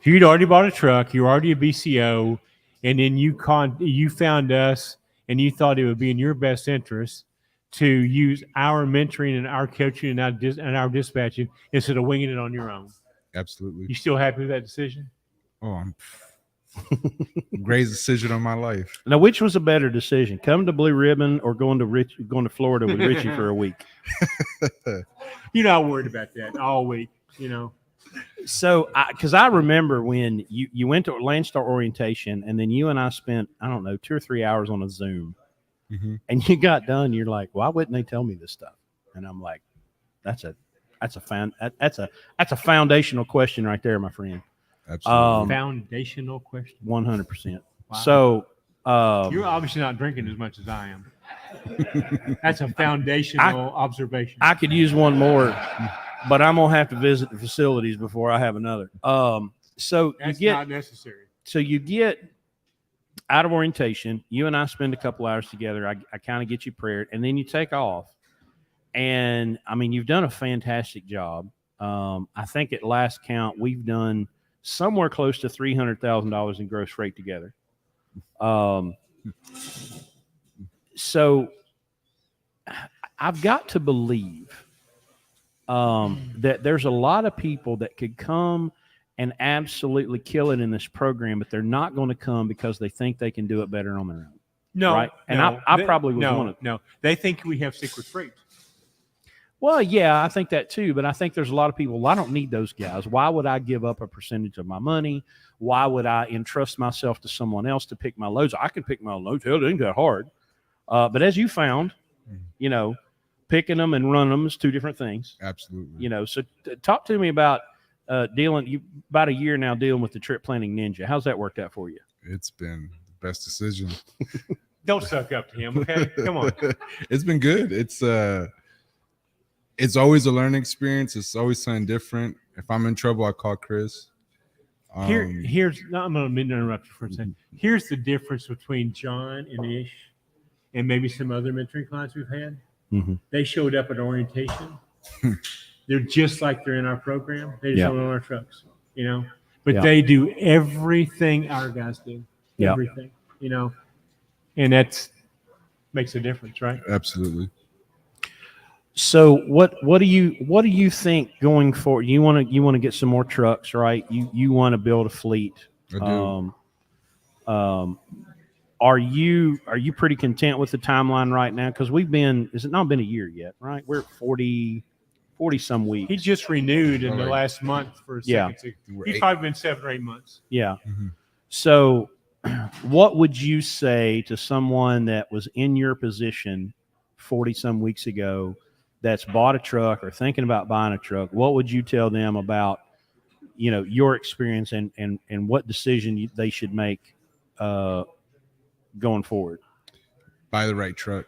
S1: You'd already bought a truck, you're already a BCO, and then you found us, and you thought it would be in your best interest to use our mentoring and our coaching and our dispatching instead of winging it on your own.
S11: Absolutely.
S1: You still happy with that decision?
S11: Oh, I'm greatest decision of my life.
S2: Now, which was a better decision? Come to Blue Ribbon or going to Florida with Richie for a week?
S1: You're not worried about that all week, you know.
S2: So, because I remember when you went to Landstar orientation, and then you and I spent, I don't know, 2 or 3 hours on a Zoom, and you got done. You're like, why wouldn't they tell me this stuff? And I'm like, that's a foundational question right there, my friend.
S11: Absolutely.
S1: Foundational question.
S2: 100%.
S1: Wow.
S2: So
S1: you're obviously not drinking as much as I am. That's a foundational observation.
S2: I could use one more, but I'm gonna have to visit the facilities before I have another. So
S1: that's
S2: you get
S1: not necessary.
S2: So you get out of orientation. You and I spend a couple hours together. I kind of get you prepared, and then you take off. And I mean, you've done a fantastic job. I think at last count, we've done somewhere close to $300,000 in gross freight together. So I've got to believe that there's a lot of people that could come and absolutely kill it in this program, but they're not going to come because they think they can do it better on their own.
S1: No,
S2: right? And
S1: no,
S2: I probably was one of them.
S1: No, they think we have secret freight.
S2: Well, yeah, I think that too. But I think there's a lot of people, well, I don't need those guys. Why would I give up a percentage of my money? Why would I entrust myself to someone else to pick my loads? I can pick my own loads. Hell, it ain't that hard. But as you found, you know, picking them and running them is two different things.
S11: Absolutely.
S2: You know, so talk to me about about a year now dealing with the Trip Planning Ninja. How's that worked out for you?
S11: It's been the best decision.
S1: Don't suck up to him, okay? Come on.
S11: It's been good. It's always a learning experience. It's always something different. If I'm in trouble, I call Chris.
S1: I'm going to interrupt you for a second. Here's the difference between John and Ish and maybe some other mentoring clients we've had. They showed up at orientation. They're just like they're in our program. They just don't own our trucks, you know. But they do everything our guys do. Everything, you know. And that's makes a difference, right?
S11: Absolutely.
S2: So what do you think going forward? You want to get some more trucks, right? You want to build a fleet.
S11: I do.
S2: Are you pretty content with the timeline right now? Because has it not been a year yet, right? We're at 40 some weeks.
S1: He just renewed in the last month for a second. He's probably been 7 or 8 months.
S2: Yeah. So what would you say to someone that was in your position 40 some weeks ago that's bought a truck or thinking about buying a truck? What would you tell them about, you know, your experience and what decision they should make going forward?
S11: Buy the right truck.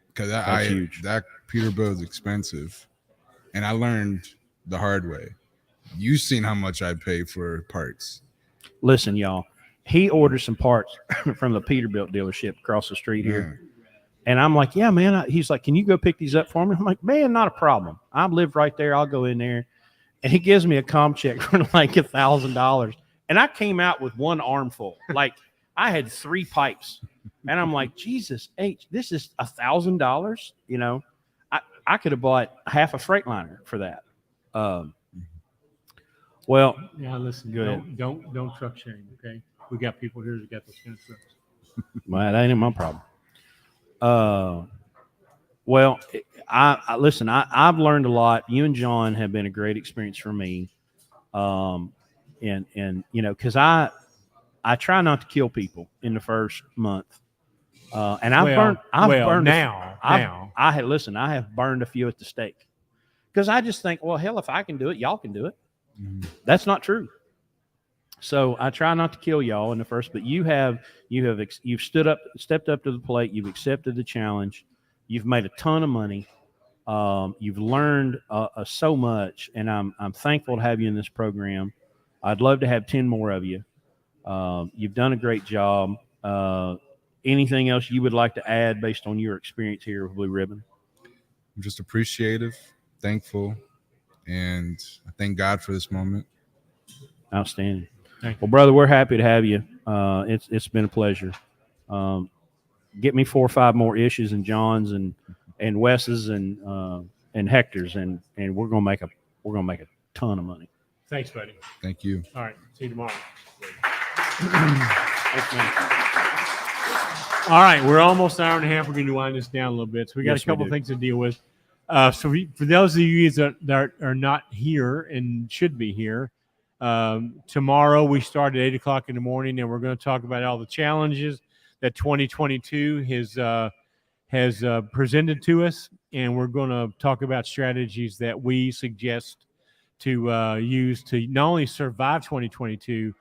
S11: Because that Peterbilt is expensive. And I learned the hard way. You've seen how much I pay for parts.
S2: Listen, y'all, he ordered some parts from the Peterbilt dealership across the street here. And I'm like, yeah, man. He's like, can you go pick these up for me? I'm like, man, not a problem. I live right there. I'll go in there. And he gives me a comp check for like $1,000. And I came out with one armful. Like I had 3 pipes. And I'm like, Jesus H, this is $1,000. You know, I could have bought half a Freightliner for that. Well,
S1: yeah, listen,
S2: good.
S1: Don't truck shame, okay? We got people here that got those kind of trucks.
S2: Well, that ain't my problem. Well, I listen, I've learned a lot. You and John have been a great experience for me. And you know, cause I try not to kill people in the first month. And I have burned a few at the stake because I just think, well, hell, if I can do it, y'all can do it. That's not true. So I try not to kill y'all in the first, but you've stepped up to the plate. You've accepted the challenge. You've made a ton of money. You've learned so much, and I'm thankful to have you in this program. I'd love to have 10 more of you. You've done a great job. Anything else you would like to add based on your experience here with Blue Ribbon?
S11: I'm just appreciative, thankful, and I thank God for this moment.
S2: Outstanding. Well, brother, we're happy to have you. It's been a pleasure. Get me 4 or 5 more issues and Johns and Wes's and Hector's, and we're gonna make a ton of money.
S1: Thanks, buddy.
S11: Thank you.
S1: All right. See you tomorrow. Thanks, man. All right. We're almost an hour and a half. We're going to wind this down a little bit. So we got a couple things to deal with. For those of you that are not here and should be here, tomorrow we start at 8 o'clock in the morning, and we're going to talk about all the challenges that 2022 has presented to us. And we're going to talk about strategies that we suggest to use to not only survive 2022,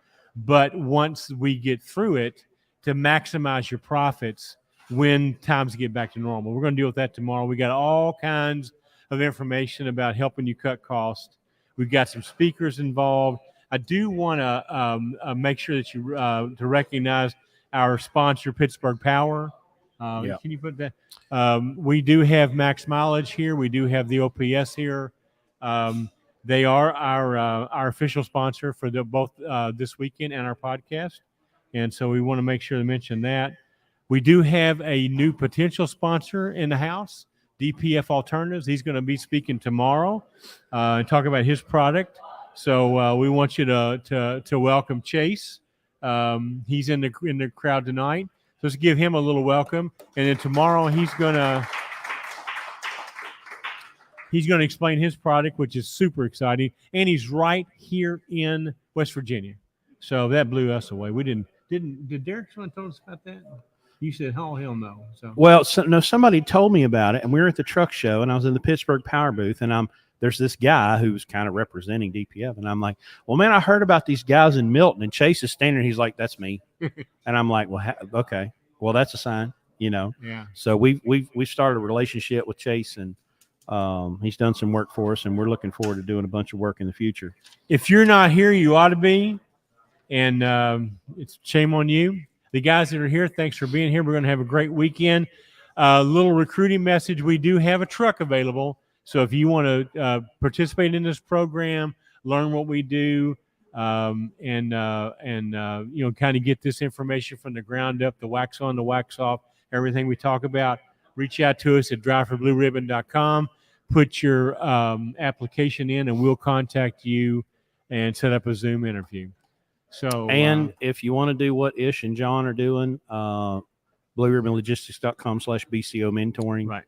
S1: but once we get through it, to maximize your profits when times get back to normal. We're going to deal with that tomorrow. We got all kinds of information about helping you cut costs. We've got some speakers involved. I do want to make sure that you to recognize our sponsor, Pittsburgh Power. Can you put that? We do have Max Mileage here. We do have the OPS here. They are our official sponsor for both this weekend and our podcast. And so we want to make sure to mention that. We do have a new potential sponsor in the house, DPF Alternatives. He's going to be speaking tomorrow and talk about his product. So we want you to welcome Chase. He's in the crowd tonight. So let's give him a little welcome. And then tomorrow he's going to explain his product, which is super exciting. And he's right here in West Virginia. So that blew us away. We did Derek want to tell us about that? You said, oh, hell no. So
S2: well, somebody told me about it, and we were at the truck show, and I was in the Pittsburgh Power booth, and there's this guy who's kind of representing DPF, and I'm like, well, man, I heard about these guys in Milton, and Chase is standing there. He's like, that's me. And I'm like, well, okay. Well, that's a sign, Yeah. So we've started a relationship with Chase, and he's done some work for us, and we're looking forward to doing a bunch of work in the future.
S1: If you're not here, you ought to be, and it's shame on you. The guys that are here, thanks for being here. We're going to have a great weekend. Little recruiting message. We do have a truck available. So if you want to participate in this program, learn what we do, and kind of get this information from the ground up, the wax on, the wax off, everything we talk about, reach out to us at driveforblueribbon.com. Put your application in, and we'll contact you and set up a Zoom interview. So,
S2: and if you want to do what Ish and John are doing, blueribbonlogistics.com/BCO mentoring.
S1: Right.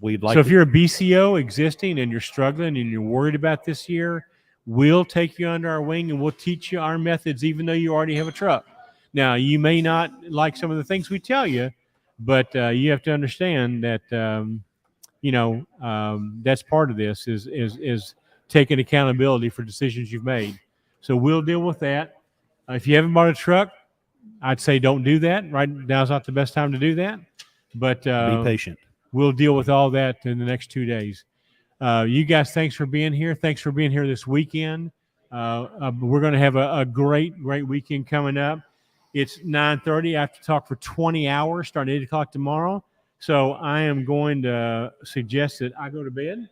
S2: We'd like.
S1: So if you're a BCO existing and you're struggling and you're worried about this year, we'll take you under our wing and we'll teach you our methods, even though you already have a truck. Now, you may not like some of the things we tell you, but you have to understand that that's part of this is taking accountability for decisions you've made. So we'll deal with that. If you haven't bought a truck, I'd say don't do that. Right now's not the best time to do that. But
S2: be patient.
S1: We'll deal with all that in the next 2 days. You guys, thanks for being here. Thanks for being here this weekend. We're going to have a great weekend coming up. It's 9:30. I have to talk for 20 hours starting 8 o'clock tomorrow. So I am going to suggest that I go to bed.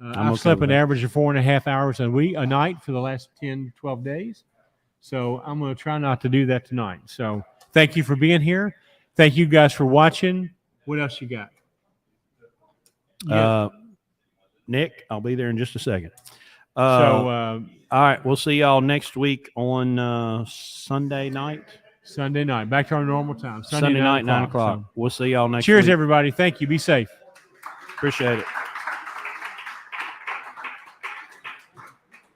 S1: I've slept an average of 4.5 hours a night for the last 10, 12 days. So I'm going to try not to do that tonight. So thank you for being here. Thank you guys for watching. What else you got?
S2: Nick, I'll be there in just a second. All right, we'll see y'all next week on Sunday night.
S1: Sunday night, back to our normal time.
S2: Sunday night, 9 o'clock.
S1: So.
S2: We'll see y'all next week.
S1: Cheers, everybody. Thank you. Be safe.
S2: Appreciate it.